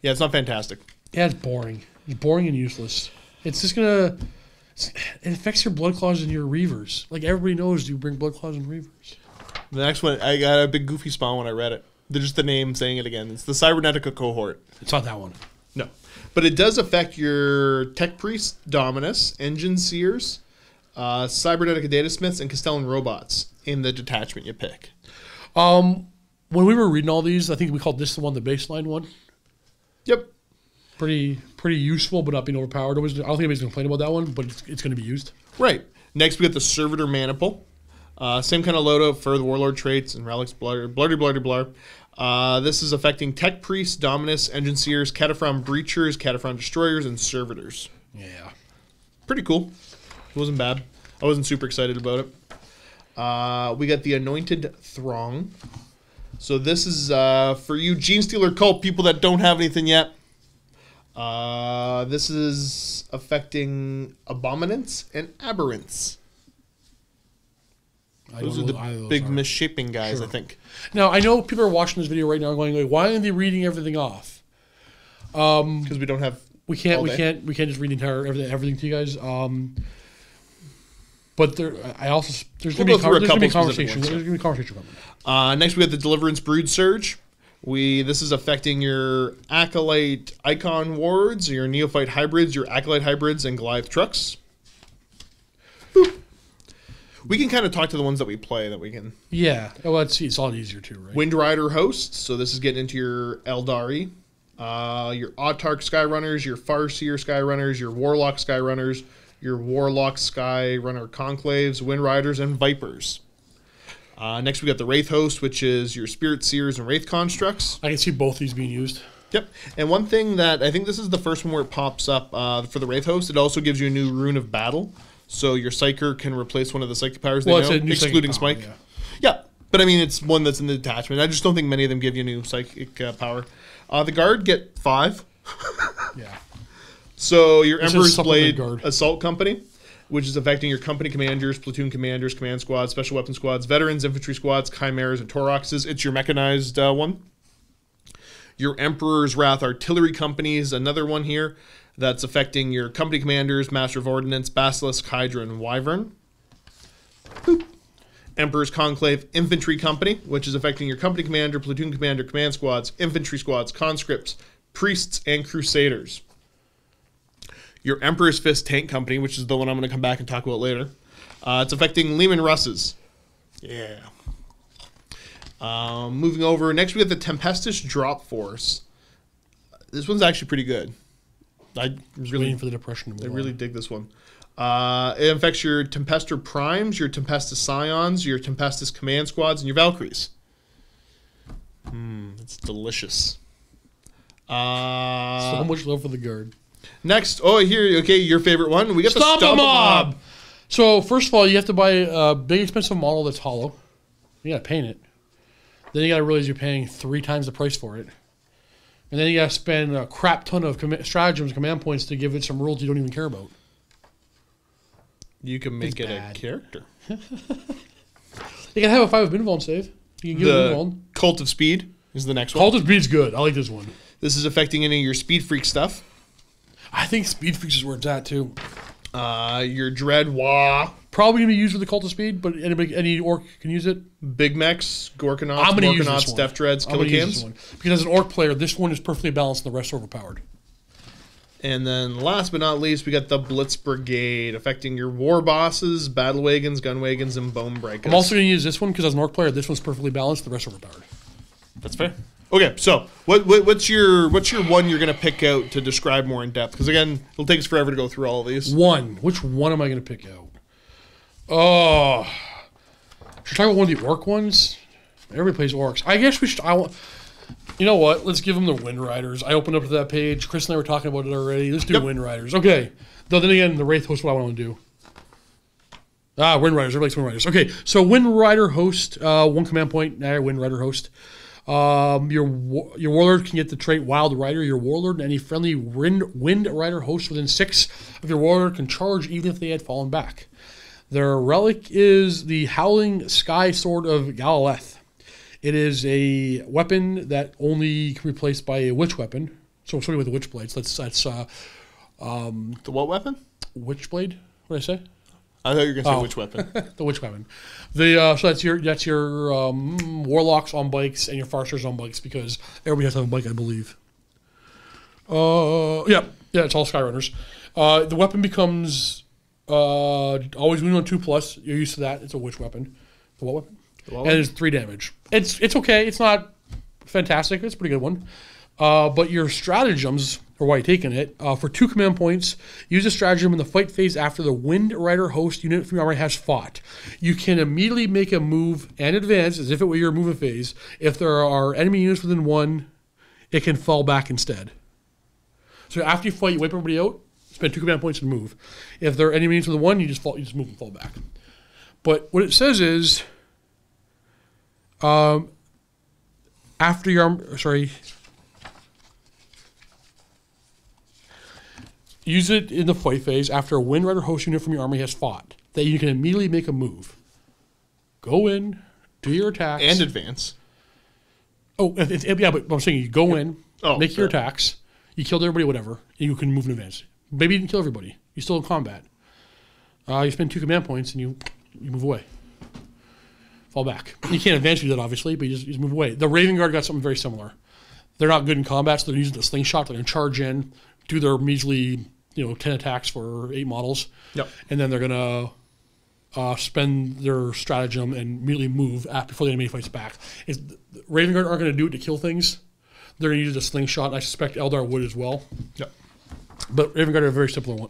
Yeah, it's not fantastic. Yeah, it's boring. It's boring and useless. It's just going to... It affects your Blood Claws and your Reavers. Like, everybody knows you bring Blood Claws and Reavers. The next one, I got a big goofy spawn when I read it. They're just the name saying it again. It's the Cybernetica cohort. It's not that one. No. But it does affect your Tech Priest, Dominus, Engine Seers, Cybernetica Data Smiths, and Castellan Robots in the detachment you pick. When we were reading all these, I think we called this the baseline one. Yep. Pretty useful, but not being overpowered. I don't think anybody's going to complain about that one, but it's going to be used. Right. Next, we got the Servitor Maniple. Same kind of loadout for the Warlord traits and relics, blur. This is affecting Tech Priests, Dominus, Engine Seers, Cataphrone Breachers, Cataphrone Destroyers, and Servitors. Yeah. Pretty cool. It wasn't bad. I wasn't super excited about it. We got the Anointed Throng. So this is for you Gene Stealer cult people that don't have anything yet. This is affecting Abominants and Aberrants. Those are the big misshapen guys, I think. Now, I know people are watching this video right now going, like, why aren't they reading everything off? Because we don't have we can't just read the entire everything to you guys. But there's going to be conversation. There's going to be conversation coming. Next, we have the Deliverance Brood Surge. This is affecting your Acolyte Icon Wards, your Neophyte Hybrids, your Acolyte Hybrids, and Goliath Trucks. Boop. We can kind of talk to the ones that we play that we can. Yeah. Well, let's see. It's a lot easier too, right? Wind Rider Hosts. So this is getting into your Eldari, your Autarch Skyrunners, your Farseer Skyrunners, your Warlock Skyrunners, your Warlock Skyrunner Conclaves, Wind Riders, and Vipers. Next, we got the Wraith Host, which is your Spirit Seers and Wraith Constructs. I can see both these being used. Yep. And one thing that I think this is the first one where it pops up for the Wraith Host, it also gives you a new Rune of Battle. So your Psyker can replace one of the Psychic powers they know, excluding Smite. Yeah. But I mean, it's one that's in the Detachment. I just don't think many of them give you new Psychic power. The Guard get 5. Yeah. So your Emperor's Blade Assault Company, which is affecting your company commanders, platoon commanders, command squads, special weapon squads, veterans, infantry squads, chimeras, and toroxes. It's your mechanized one. Your Emperor's Wrath Artillery Company is another one here that's affecting your company commanders, Master of Ordnance, Basilisk, Hydra, and Wyvern. Boop. Emperor's Conclave Infantry Company, which is affecting your company commander, platoon commander, command squads, infantry squads, conscripts, priests, and crusaders. Your Emperor's Fist Tank Company, which is the one I'm going to come back and talk about later. It's affecting Lehman Russes. Yeah. Moving over. Next, we have the Tempestus Drop Force. This one's actually pretty good. I was really waiting for the depression to move really dig this one. It affects your Tempestor Primes, your Tempestus Scions, your Tempestus Command Squads, and your Valkyries. It's delicious. So much love for the Guard. Next, your favorite one. We got the Stomp a Mob. So first of all, you have to buy a big expensive model that's hollow. You got to paint it. Then you got to realize you're paying 3 times the price for it. And then you got to spend a crap ton of stratagems, command points to give it some rules you don't even care about. You can make it a character. You can have a 5 of Binvuln save. You can give it Binvuln. Cult of Speed is the next one. Cult of Speed's good. I like this one. This is affecting any of your Speed Freak stuff. I think Speed Freaks is where it's at too. Your Dread Wah. Probably going to be used with the Cult of Speed, but any orc can use it. Big Mechs, Gorkanauts, Morkanauts, Death Dreads, Killicams. Because as an orc player, this one is perfectly balanced and the rest are overpowered. And then last but not least, we got the Blitz Brigade, affecting your War Bosses, Battle Wagons, Gun Wagons, and Bone Breakers. I'm also going to use this one because as an orc player, this one's perfectly balanced, the rest are overpowered. That's fair. Okay, so what's your one you're going to pick out to describe more in depth? Because again, it'll take us forever to go through all of these. Which one am I going to pick out? Oh, should I talk about one of the orc ones? Everybody plays orcs. I guess we should. You know what? Let's give them the Wind Riders. I opened up to that page. Chris and I were talking about it already. Let's do Wind Riders. Okay. Though then again, the Wraith Host, what I want to do. Wind Riders. Everybody likes Wind Riders. Okay, so Wind Rider Host, 1 command point. Wind Rider Host. Your Warlord can get the trait Wild Rider. Your Warlord and any friendly Wind Rider host within 6 of your Warlord can charge even if they had fallen back. Their relic is the Howling Sky Sword of Galileth. It is a weapon that only can be replaced by a witch weapon. So something with the witch blades. That's the what weapon? Witch blade. What did I say? I thought you were going to say witch weapon. The witch weapon. So that's your warlocks on bikes and your farseers on bikes because everybody has to have a bike, I believe. Yeah, it's all Skyrunners. The weapon becomes always winning on 2+. You're used to that. It's a witch weapon. The what weapon? And it's 3 damage. It's okay. It's not fantastic. It's a pretty good one. But your stratagems, or why you're taking it, for 2 command points, use a stratagem in the fight phase after the Wind Rider host unit from your army has fought. You can immediately make a move and advance as if it were your movement phase. If there are enemy units within 1, it can fall back instead. So after you fight, you wipe everybody out, spend 2 command points and move. If there are enemy units within 1, you just move and fall back. But what it says is, after your use it in the fight phase after a Wind Rider host unit from your army has fought. That you can immediately make a move. Go in, do your attacks. And advance. Oh, yeah, but I'm saying you go in, make your attacks, you killed everybody, whatever, and you can move in advance. Maybe you didn't kill everybody. You're still in combat. You spend 2 command points and you move away. Fall back. You can't advance with that, obviously, but you just move away. The Raven Guard got something very similar. They're not good in combat, so they're using the slingshot. They're going to charge in, do their measly 10 attacks for 8 models. Yep. And then they're going to spend their stratagem and immediately move before the enemy fights back. Raven Guard aren't going to do it to kill things. They're going to use a slingshot. I suspect Eldar would as well. Yep. But Raven Guard are a very similar one.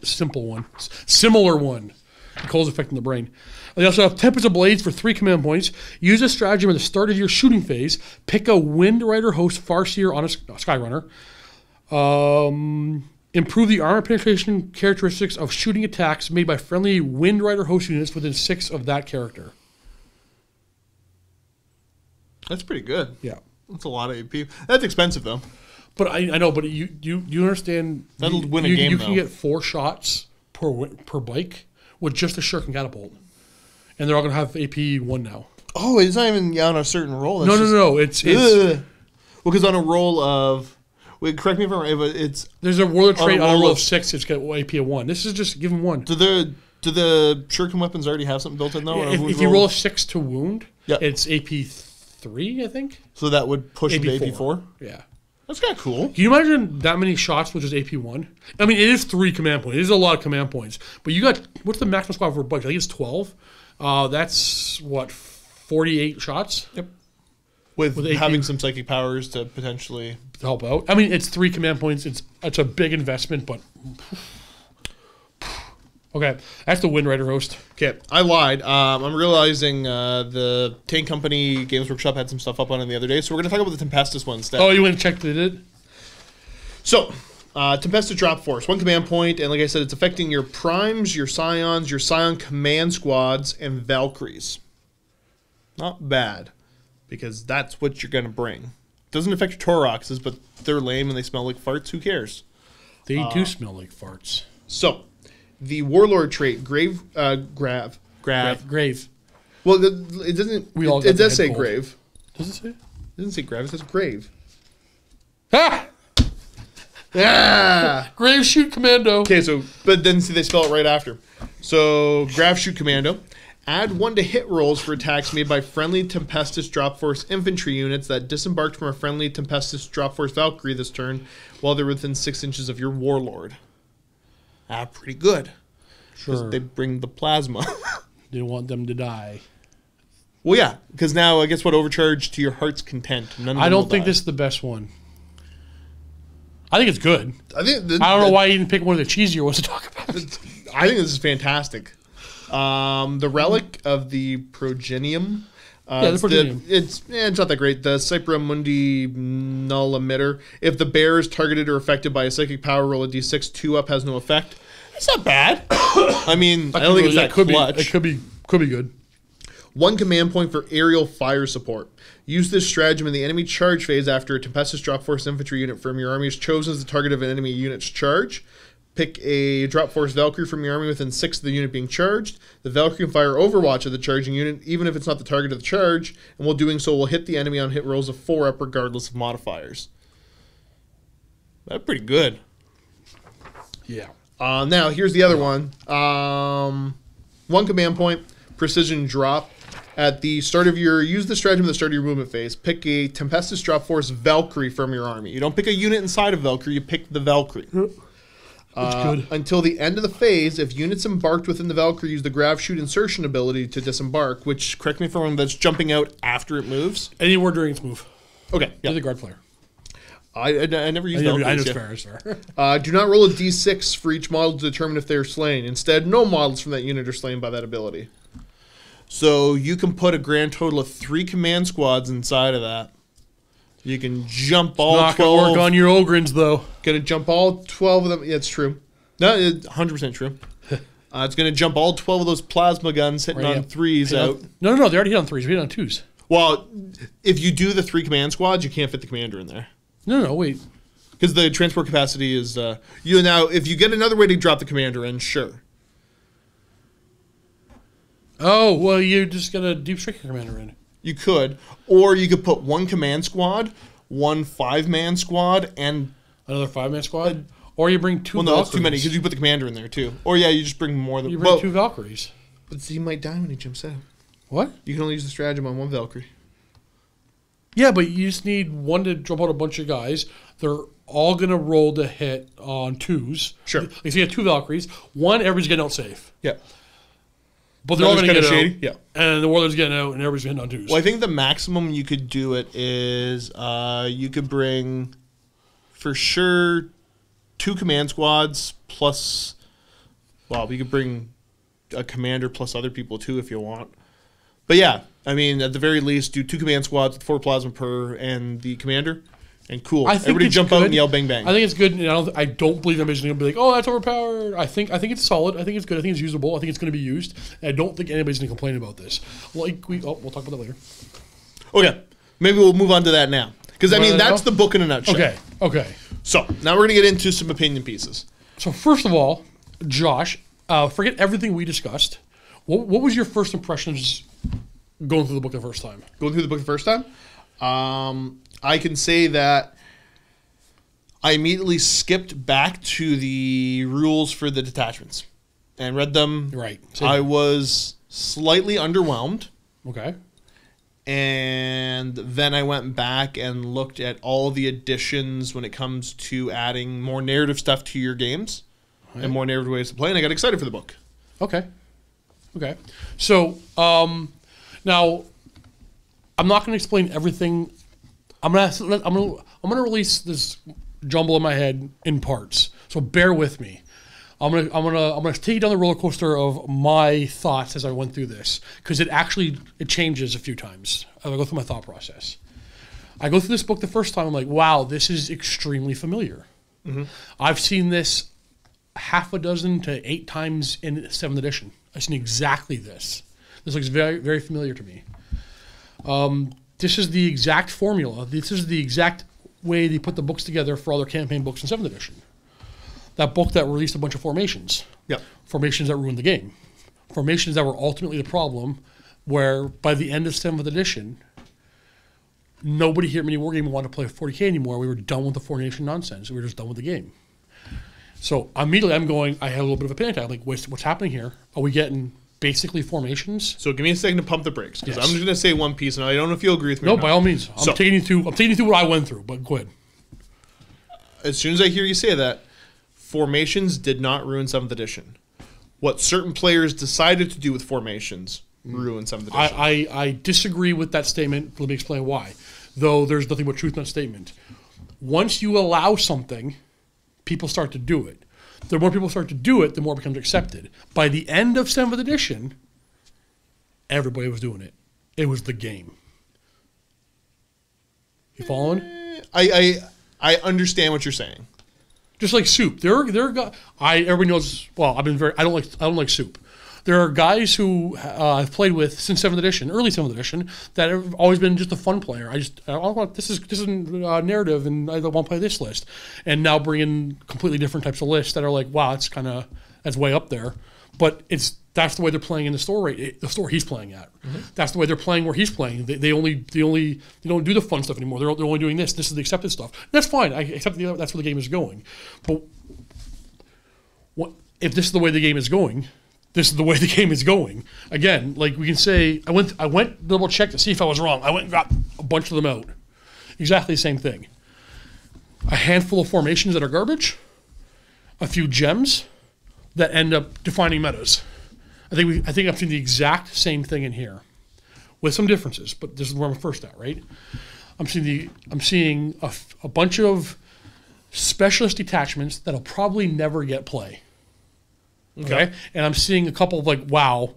It calls affecting the brain. They also have Tempest of Blades for 3 command points. Use a stratagem at the start of your shooting phase. Pick a Wind Rider host Farseer on a Skyrunner. Improve the armor penetration characteristics of shooting attacks made by friendly Wind Rider host units within 6 of that character. That's pretty good. Yeah. That's a lot of AP. That's expensive, though. But I know, but you understand. That'll win a game, You though. can get 4 shots per bike with just a Shuriken Catapult. And they're all going to have AP 1 now. Oh, it's not even on a certain roll. No. It's well, because on a roll of... Wait, correct me if I'm wrong, but it's... There's a Warlord Trade on a roll of 6. 6. It's got AP of 1. This is just give them 1. Do the Shuriken weapons already have something built in, though? If you roll a 6 to wound, yeah. It's AP 3, I think. So that would push into AP 4? Yeah. That's kind of cool. Can you imagine that many shots with just AP 1? I mean, it is 3 command points. It is a lot of command points. But you got... What's the maximum squad for a bike? I think it's 12. That's, 48 shots? Yep. With having some psychic powers to potentially... help out. I mean, it's 3 command points. It's a big investment, but... Okay, that's the Wind Rider host. Okay, I lied. I'm realizing the Tank Company Games Workshop had some stuff up on it the other day, so we're going to talk about the Tempestus one instead. Oh, you went and checked it? So, Tempestus Drop Force, 1 command point, and like I said, it's affecting your Primes, your Scions, your Scion Command Squads, and Valkyries. Not bad, because that's what you're going to bring. Doesn't affect your Tauroxes, but they're lame and they smell like farts. Who cares? They do smell like farts. So, the Warlord Trade, Grave. Grave. Well, it doesn't. It does say Grave. Does it say? It doesn't say Grave. It says Grave. Ah! Ah! Grave Shoot Commando. Okay, so but then see they spell it right after. So Grave Shoot Commando. Add 1 to hit rolls for attacks made by friendly Tempestus Drop Force infantry units that disembarked from a friendly Tempestus Drop Force Valkyrie this turn while they're within 6 inches of your Warlord. Pretty good. Sure. They bring the plasma. Didn't want them to die. Well, yeah, because now, I guess what, overcharge to your heart's content. I don't think this is the best one. I think it's good. I don't know why you didn't pick one of the cheesier ones to talk about. I think this is fantastic. The Relic of the Progenium. The Progenium. It's not that great. The Cypra Mundi Null Emitter. If the bear is targeted or affected by a psychic power, roll a d6. 2 up has no effect. That's not bad. I mean, I don't think it's that clutch. It could be good. 1 command point for aerial fire support. Use this stratagem in the enemy charge phase after a Tempestus Drop Force infantry unit from your army is chosen as the target of an enemy unit's charge. Pick a Drop Force Valkyrie from your army within 6 of the unit being charged. The Valkyrie can fire Overwatch at the charging unit, even if it's not the target of the charge, and while doing so will hit the enemy on hit rolls of 4 up regardless of modifiers. That's pretty good. Yeah. Now, here's the other one. 1 command point, Precision Drop. At the start of your... Use the stratagem at the start of your movement phase. Pick a Tempestus Drop Force Valkyrie from your army. You don't pick a unit inside of Valkyrie, you pick the Valkyrie. Good. Until the end of the phase, if units embarked within the Valkyrie use the Grav Shoot insertion ability to disembark, which, correct me if I'm wrong, that's jumping out after it moves. Anywhere during its move. Okay. You're the guard player. I never used Valkyries. I know it's fair. Do not roll a d6 for each model to determine if they are slain. Instead, no models from that unit are slain by that ability. So you can put a grand total of 3 command squads inside of that. You can jump all 12. Not going to work on your Ogrins, though. Going to jump all 12 of them. Yeah, it's true. No, it's 100% true. It's going to jump all 12 of those plasma guns hitting on 3s out. No, they already hit on 3s. We hit on 2s. Well, if you do the 3 command squads, you can't fit the commander in there. No, wait. Because the transport capacity is... now, if you get another way to drop the commander in, sure. Oh, well, you just got a deep strike commander in. You could. Or you could put 1 command squad, 1 5-man squad, and... Another 5-man squad? Or you bring 2 Well, no, Valkyries. that's too many, because you put the commander in there, too. Or, yeah, you just bring more than... You bring 2 Valkyries. But he might die when he jumps out. What? You can only use the stratagem on 1 Valkyrie. Yeah, but you just need 1 to jump out a bunch of guys. They're all going to roll to hit on 2s. Sure. Like, so you have 2 Valkyries. 1, everybody's getting out safe. Yeah. But they're all going to get out. Shady. Yeah. And the Warlord's getting out, and everybody's getting on 2s. Well, I think the maximum you could do it is you could bring, for sure, 2 command squads plus... Well, we could bring a commander plus other people, too, if you want. But, yeah, I mean, at the very least, do 2 command squads with 4 plasma per and the commander. And cool. Everybody jump out and yell bang bang. I think it's good. And I don't believe anybody's going to be like, oh, that's overpowered. I think it's solid. I think it's good. I think it's usable. I think it's going to be used. And I don't think anybody's going to complain about this. We'll talk about that later. Okay. Maybe we'll move on to that now. Because, I mean, that's the book in a nutshell. Okay. So, now we're going to get into some opinion pieces. So, first of all, Josh, forget everything we discussed. What was your first impressions going through the book the first time? Going through the book the first time? I can say that I immediately skipped back to the rules for the detachments and read them. Right. I was slightly underwhelmed. Okay. And then I went back and looked at all the additions when it comes to adding more narrative stuff to your games and more narrative ways to play, and I got excited for the book. Okay. So, now, I'm not going to explain everything. I'm gonna release this jumble in my head in parts. So bear with me. I'm gonna take you down the roller coaster of my thoughts as I went through this, because it changes a few times as I go through my thought process. I go through this book the first time, I'm like, wow, this is extremely familiar. Mm-hmm. I've seen this 6 to 8 times in 7th edition. I've seen exactly this. This looks very, very familiar to me. This is the exact formula. This is the exact way they put the books together for all their campaign books in 7th edition. That book that released a bunch of formations. Yep. Formations that ruined the game. Formations that were ultimately the problem, where by the end of 7th edition, nobody here at MiniWarGaming wanted to play 40k anymore. We were done with the formation nonsense. We were just done with the game. So immediately I had a little bit of a panic attack. I'm like, what's happening here? Are we getting basically formations? So give me a second to pump the brakes, because I'm just going to say one piece, and I don't know if you'll agree with me. No, by all means. I'm taking you through what I went through, but go ahead. As soon as I hear you say that, formations did not ruin 7th edition. What certain players decided to do with formations ruined 7th edition. I disagree with that statement. Let me explain why. Though there's nothing but truth in that statement. Once you allow something, people start to do it. The more people start to do it, the more it becomes accepted. By the end of 7th edition, everybody was doing it. It was the game. You following? I understand what you're saying. Just like soup. Everybody knows. Well, I don't like soup. There are guys who I've played with since 7th edition, early 7th edition, that have always been just a fun player. This is narrative, and I don't want to play this list. And now bring in completely different types of lists that are like, wow, that's way up there. But that's the way they're playing in the store he's playing at. Mm-hmm. That's the way they're playing where he's playing. They don't do the fun stuff anymore. They're only doing this. This is the accepted stuff. That's fine. I accept that's where the game is going. But if this is the way the game is going? This is the way the game is going. Again, like we can say, I went double check to see if I was wrong. I went and got a bunch of them out. Exactly the same thing. A handful of formations that are garbage. A few gems that end up defining metas. I think I've seen the exact same thing in here, with some differences. But this is where I'm first at, right? I'm seeing a bunch of specialist detachments that'll probably never get play. Okay, and I'm seeing a couple of like, wow,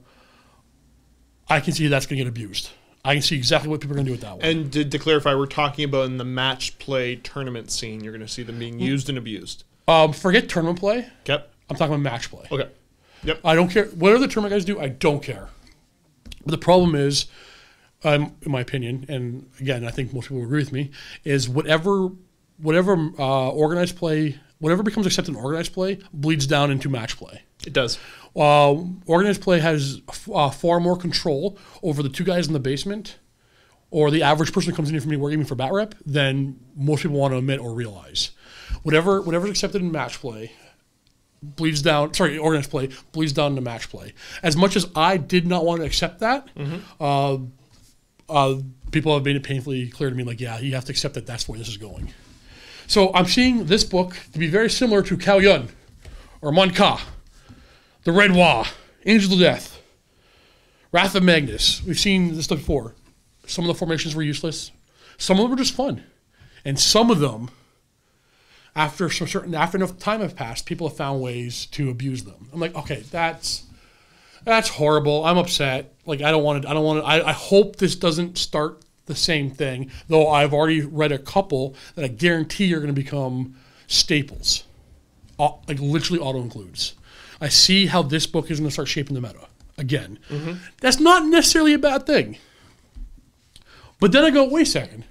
I can see that's going to get abused. I can see exactly what people are going to do with that one. And to clarify, we're talking about in the match play tournament scene. You're going to see them being used and abused. Forget tournament play. Okay. I'm talking about match play. Okay. Yep. I don't care. Whatever the tournament guys do, I don't care. But the problem is, in my opinion, and again, I think most people agree with me, is whatever organized play, whatever becomes accepted in organized play, bleeds down into match play. It does. Organized play has far more control over the two guys in the basement, or the average person who comes in here from MiniWarGaming for bat rep, than most people want to admit or realize. Whatever's accepted in match play bleeds down. Sorry, organized play bleeds down into match play. As much as I did not want to accept that, people have made it painfully clear to me, like, yeah, you have to accept that that's where this is going. So I'm seeing this book to be very similar to Cao Yun, or Mon Ka, the Red Wa, Angel of Death, Wrath of Magnus. We've seen this stuff before. Some of the formations were useless. Some of them were just fun. And some of them, after enough time have passed, people have found ways to abuse them. I'm like, okay, that's horrible. I'm upset. Like, I hope this doesn't start the same thing, though I've already read a couple that I guarantee are going to become staples. Like, literally auto-includes. I see how this book is going to start shaping the meta again. That's not necessarily a bad thing. But then I go, wait a second.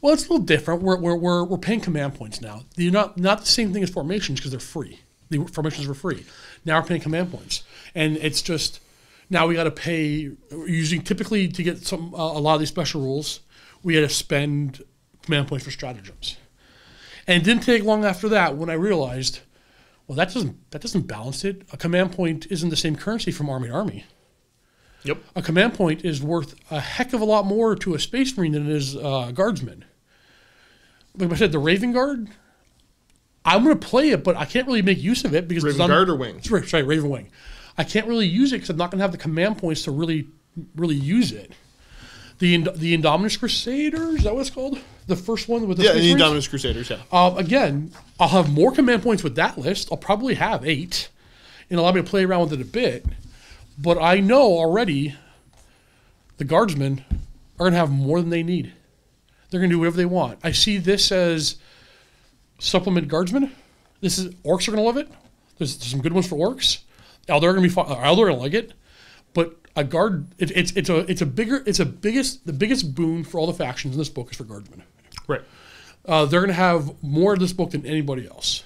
Well, it's a little different. We're paying command points now. They're not the same thing as formations because they're free. The formations were free. Now we're paying command points, and it's just now we got to pay. Using typically to get a lot of these special rules, we had to spend command points for stratagems, and it didn't take long after that when I realized, well, that doesn't balance it. A command point isn't the same currency from army to army. Yep. A command point is worth a heck of a lot more to a Space Marine than it is a Guardsman. Like I said, the Raven Guard, I'm going to play it, but I can't really make use of it because Raven Guard or Wing? Sorry, Raven Wing. I can't really use it because I'm not going to have the command points to really use it. The Indominus Crusader, is that what it's called? The first one with the Space the Marines? Indominus Crusaders, yeah. Again, I'll have more command points with that list. I'll probably have 8, and allow me to play around with it a bit. But I know already the Guardsmen are going to have more than they need. They're going to do whatever they want. I see this as supplement Guardsmen. Orcs are going to love it. There's some good ones for Orcs. Eldar are going to be fun. Eldar are going to like it. But a guard, the biggest boon for all the factions in this book is for Guardsmen. Right. They're going to have more of this book than anybody else.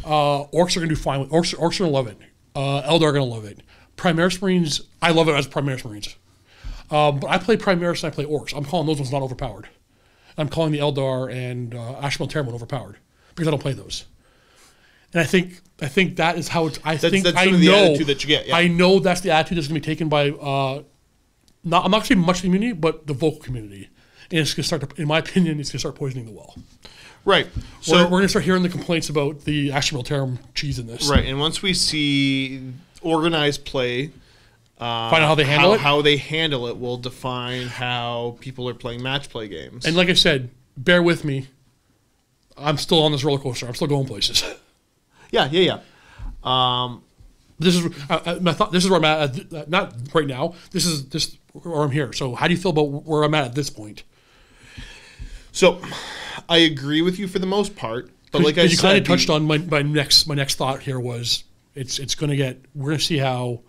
Orcs are going to do fine with Orcs. Orcs are going to love it. Eldar are going to love it. Primaris Marines, I love it as Primaris Marines. But I play Primaris and I play Orcs. I'm calling those ones not overpowered. I'm calling the Eldar and Ashmal Terramon overpowered because I don't play those. And I think that is how it's. That's the attitude that you get. Yeah. I know that's the attitude that's going to be taken by I'm not going to say much community, but the vocal community. And it's going to start. In my opinion, it's going to start poisoning the well. Right. So we're going to start hearing the complaints about the Ashmal Terram cheese in this. Right. And once we see organized play, find out how they handle it. How they handle it will define how people are playing match play games. And like I said, bear with me. I'm still on this roller coaster. I'm still going places. Yeah. This is this is where I'm at. Not right now. This is where I'm here. So how do you feel about where I'm at this point? So I agree with you for the most part, but like I said, you kind of touched on my next thought here was it's going to get. We're going to see how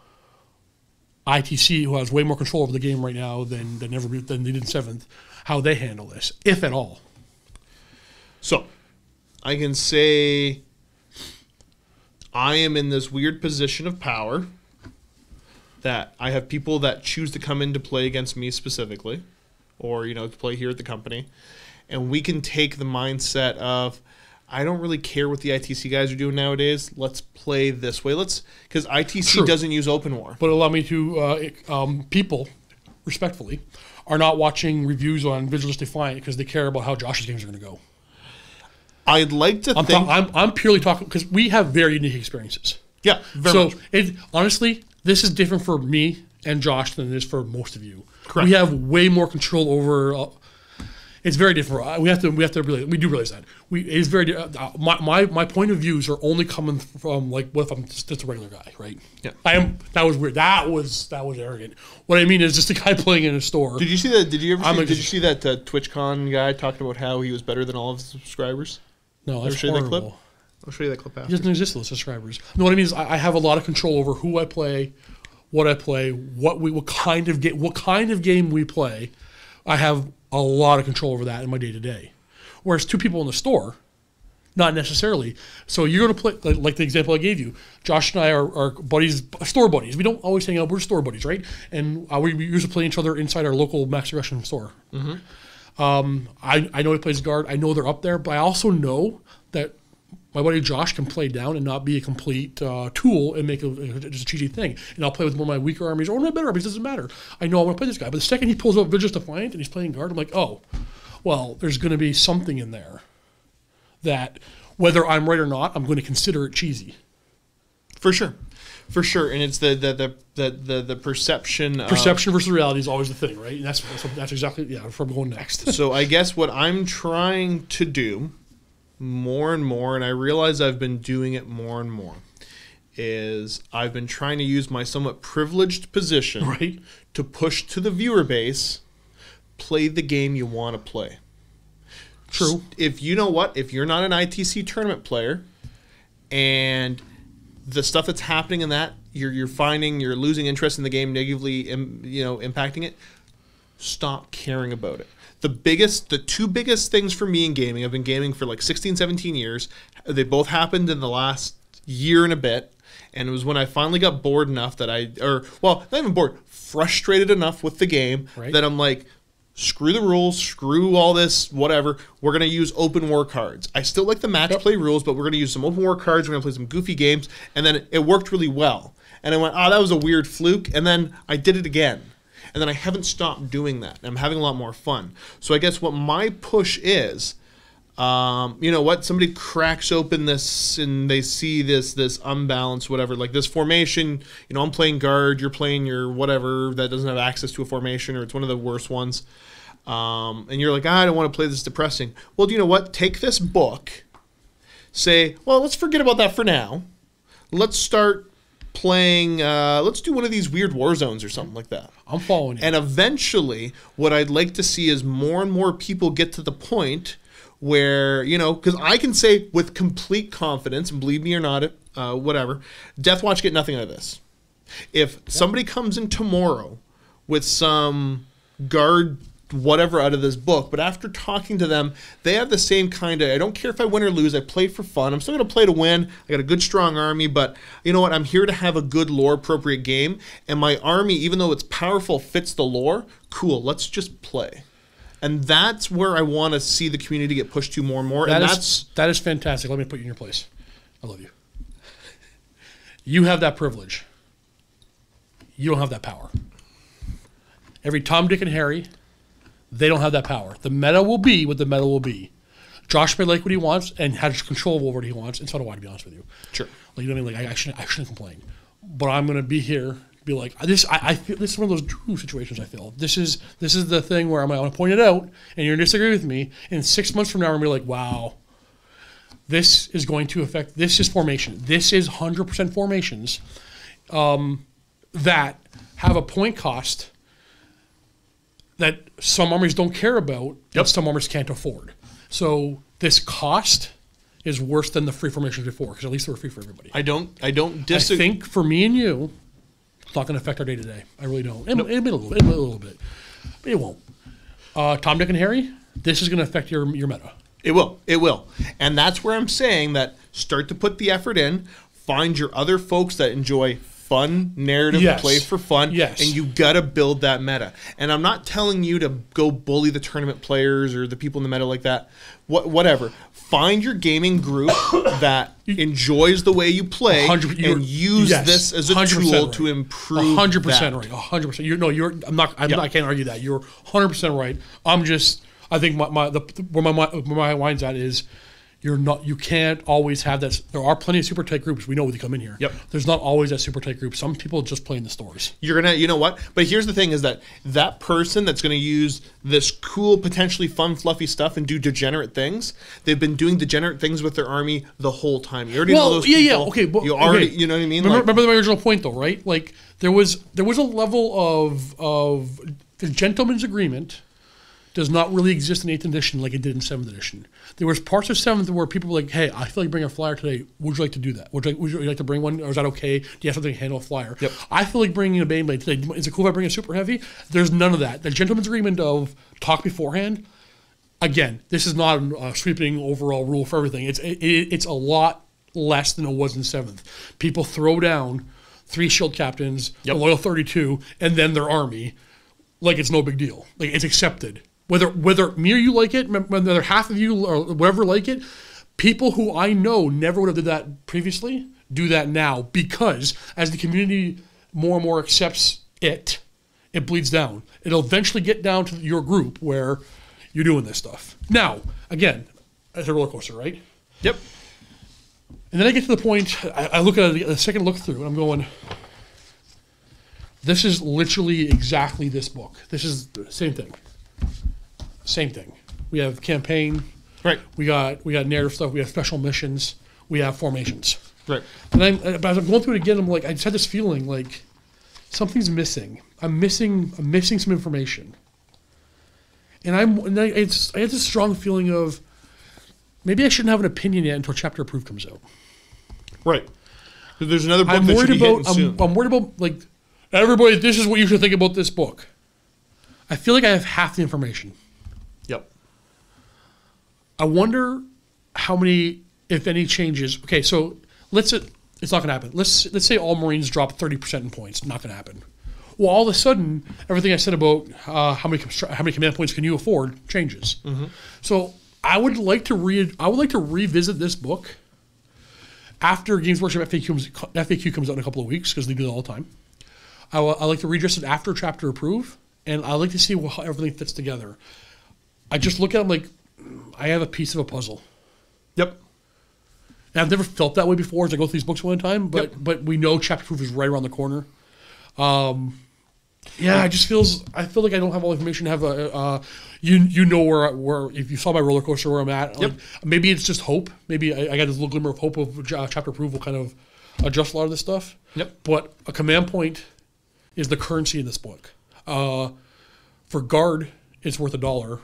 ITC, who has way more control over the game right now than they did in 7th, how they handle this, if at all. So I can say I am in this weird position of power that I have people that choose to come in to play against me specifically, or to play here at the company, and we can take the mindset of, I don't really care what the ITC guys are doing nowadays. Let's play this way. Because ITC doesn't use open war. But allow me to, people, respectfully, are not watching reviews on Vigilus Defiant because they care about how Josh's games are going to go. I'd like to think... I'm purely talking... Because we have very unique experiences. Yeah, very much. Honestly, this is different for me and Josh than it is for most of you. Correct. We have way more control over... it's very different. We do realize that. It's very... my point of views are only coming from, like, what if I'm just a regular guy, right? Yeah. That was weird. That was arrogant. What I mean is just a guy playing in a store. Did you see that? Did you see that TwitchCon guy talking about how he was better than all of his subscribers? No, that's horrible. That clip? I'll show you that clip He after. doesn't exist with subscribers. No, what I mean is I have a lot of control over who I play, what kind of game we play. I have a lot of control over that in my day to day. Whereas two people in the store, not necessarily. So you're going to play like the example I gave you. Josh and I are buddies, store buddies. We don't always hang out. We're store buddies, right? And we usually play each other inside our local Max Aggression store. I know he plays guard. I know they're up there, but I also know that my buddy Josh can play down and not be a complete tool and make just a cheesy thing. And I'll play with one of my weaker armies or one of my better armies. It doesn't matter. I know I want to play this guy. But the second he pulls out Vigilus Defiant and he's playing guard, I'm like, oh, well, there's going to be something in there that, whether I'm right or not, I'm going to consider it cheesy. For sure. And it's the perception. Perception versus reality is always the thing, right? And that's exactly where I'm going next. So I guess what I'm trying to do more and more, and I realize I've been doing it more and more, is I've been trying to use my somewhat privileged position right, to push to the viewer base, play the game you want to play. True. If you know what, if you're not an ITC tournament player, and the stuff that's happening in that, you're finding you're losing interest in the game, negatively, impacting it, stop caring about it. The two biggest things for me in gaming, I've been gaming for like 16, 17 years. They both happened in the last year and a bit. And it was when I finally got bored enough that not even bored, frustrated enough with the game that I'm like, screw the rules, screw all this, whatever. We're going to use open war cards. I still like the match play rules, but we're going to use some open war cards. We're going to play some goofy games. And then it worked really well. And I went, that was a weird fluke. And then I did it again. And then I haven't stopped doing that. I'm having a lot more fun. So I guess what my push is, somebody cracks open this and they see this unbalance, whatever, like this formation, I'm playing guard, you're playing your whatever that doesn't have access to a formation, or it's one of the worst ones. And you're like, I don't want to play this depressing. Well, do you know what? Take this book, say, well, let's forget about that for now. Let's start playing, let's do one of these weird war zones or something like that. I'm following you. And eventually, what I'd like to see is more and more people get to the point where, because I can say with complete confidence, and believe me or not, whatever, Deathwatch get nothing out of this. If somebody comes in tomorrow with some guard whatever out of this book, but after talking to them, they have the same kind of, I don't care if I win or lose, I play for fun, I'm still going to play to win, I got a good strong army, but you know what, I'm here to have a good lore appropriate game, and my army, even though it's powerful, fits the lore, cool, let's just play. And that's where I want to see the community get pushed to more and more. That is fantastic. Let me put you in your place. I love you. You have that privilege. You don't have that power. Every Tom, Dick, and Harry, they don't have that power. The meta will be what the meta will be. Josh may like what he wants and has control over what he wants, and so do I, to be honest with you. Sure. Like, you know what I mean? Like, I shouldn't complain. But I'm going to be here, be like, I feel this is one of those true situations I feel. This is the thing where I'm going to point it out, and you're going to disagree with me, and 6 months from now, I'm going to be like, wow, this is going to affect, this is formation. This is 100% formations that have a point cost that some armies don't care about, and some armies can't afford. So this cost is worse than the free formations before, because at least they were free for everybody. I don't disagree. I think for me and you, it's not going to affect our day to day. I really don't. It'll be a little bit, but it won't. Tom, Dick, and Harry, this is going to affect your meta. It will, and that's where I'm saying that start to put the effort in. Find your other folks that enjoy fun narrative, play for fun, and you gotta build that meta. And I'm not telling you to go bully the tournament players or the people in the meta like that. Whatever. Find your gaming group that enjoys the way you play and use this as a tool to improve. 100% right. 100%. I can't argue that. You're 100% right. I think where my mind's at is, you can't always have that. There are plenty of super tight groups. We know when they come in here. Yep. There's not always that super tight group. Some people just play in the stores. You know what? But here's the thing: is that person that's going to use this cool, potentially fun, fluffy stuff and do degenerate things. They've been doing degenerate things with their army the whole time. You already know those people. Yeah. Okay. But, you already, you know what I mean? Remember my original point, though, right? Like there was a level of the gentleman's agreement does not really exist in 8th edition like it did in 7th edition. There was parts of 7th where people were like, hey, I feel like bringing a flyer today. Would you like to do that? Would you like to bring one? Or is that okay? Do you have something to handle a flyer? Yep. I feel like bringing a Baneblade today. Is it cool if I bring a super heavy? There's none of that. The gentleman's agreement of talk beforehand, again, this is not a sweeping overall rule for everything. It's a lot less than it was in 7th. People throw down 3 shield captains, a loyal 32, and then their army like it's no big deal. Like it's accepted. Whether me or you like it, whether half of you or whatever like it, people who I know never would have did that previously do that now because as the community more and more accepts it, it bleeds down. It'll eventually get down to your group where you're doing this stuff. Now, again, it's a roller coaster, right? Yep. And then I get to the point, I look at a second look through, and I'm going, this is literally exactly this book. This is the same thing. Same thing. We have campaign. Right. We got narrative stuff. We have special missions. We have formations. Right. And but as I'm going through it again, I'm like, I just had this feeling like something's missing. I'm missing some information. And I had this strong feeling of maybe I shouldn't have an opinion yet until chapter approved comes out. Right. Because there's another book that should be hitting soon. I'm worried about like everybody. This is what you should think about this book. I feel like I have half the information. Yep. I wonder how many, if any, changes. Okay, so it's not going to happen. Let's say all Marines drop 30% in points. Not going to happen. Well, all of a sudden, everything I said about how many command points can you afford changes. Mm-hmm. So I would like to revisit this book after Games Workshop FAQ comes out in a couple of weeks because they do it all the time. I like to readjust it after chapter approve, and I like to see how everything fits together. I just look at them like I have a piece of a puzzle. Yep. And I've never felt that way before as I go through these books one time, but we know chapter proof is right around the corner. Yeah, I feel like I don't have all the information to have you know where if you saw my roller coaster where I'm at. Yep. Like, maybe it's just hope. Maybe I got this little glimmer of hope of chapter proof will kind of adjust a lot of this stuff. Yep. But a command point is the currency in this book. For Guard, it's worth $1.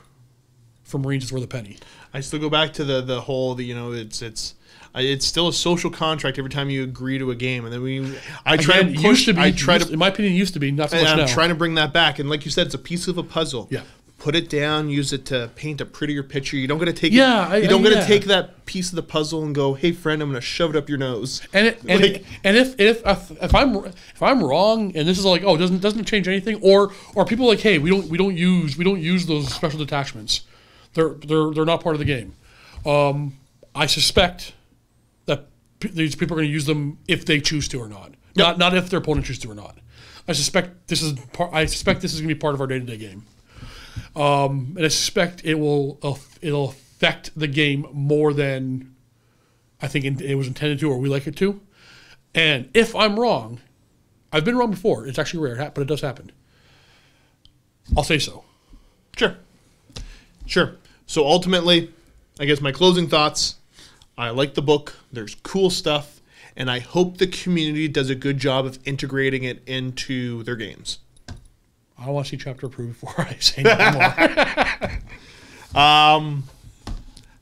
For Marines, it's worth a penny. I still go back to the whole, it's still a social contract every time you agree to a game, and then in my opinion, it used to be not so much now. I'm trying to bring that back, and like you said, it's a piece of a puzzle. Yeah. Put it down, use it to paint a prettier picture. You don't got to take take that piece of the puzzle and go, "Hey friend, I'm going to shove it up your nose." If I'm wrong, and this is like, oh, doesn't change anything, or people are like, hey, we don't use those special detachments. They're not part of the game. I suspect that these people are going to use them if they choose to or not. Yep. Not if their opponent chooses to or not. I suspect this is going to be part of our day-to-day game. And I suspect it'll affect the game more than I think it was intended to or we like it to. And if I'm wrong, I've been wrong before. It's actually rare, but it does happen. I'll say so. Sure. So ultimately, I guess my closing thoughts, I like the book. There's cool stuff. And I hope the community does a good job of integrating it into their games. I want to see chapter approved before I say no more.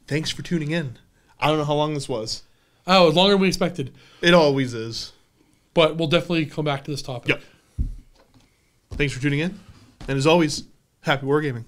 Thanks for tuning in. I don't know how long this was. Oh, it was longer than we expected. It always is. But we'll definitely come back to this topic. Yep. Thanks for tuning in. And as always, happy wargaming.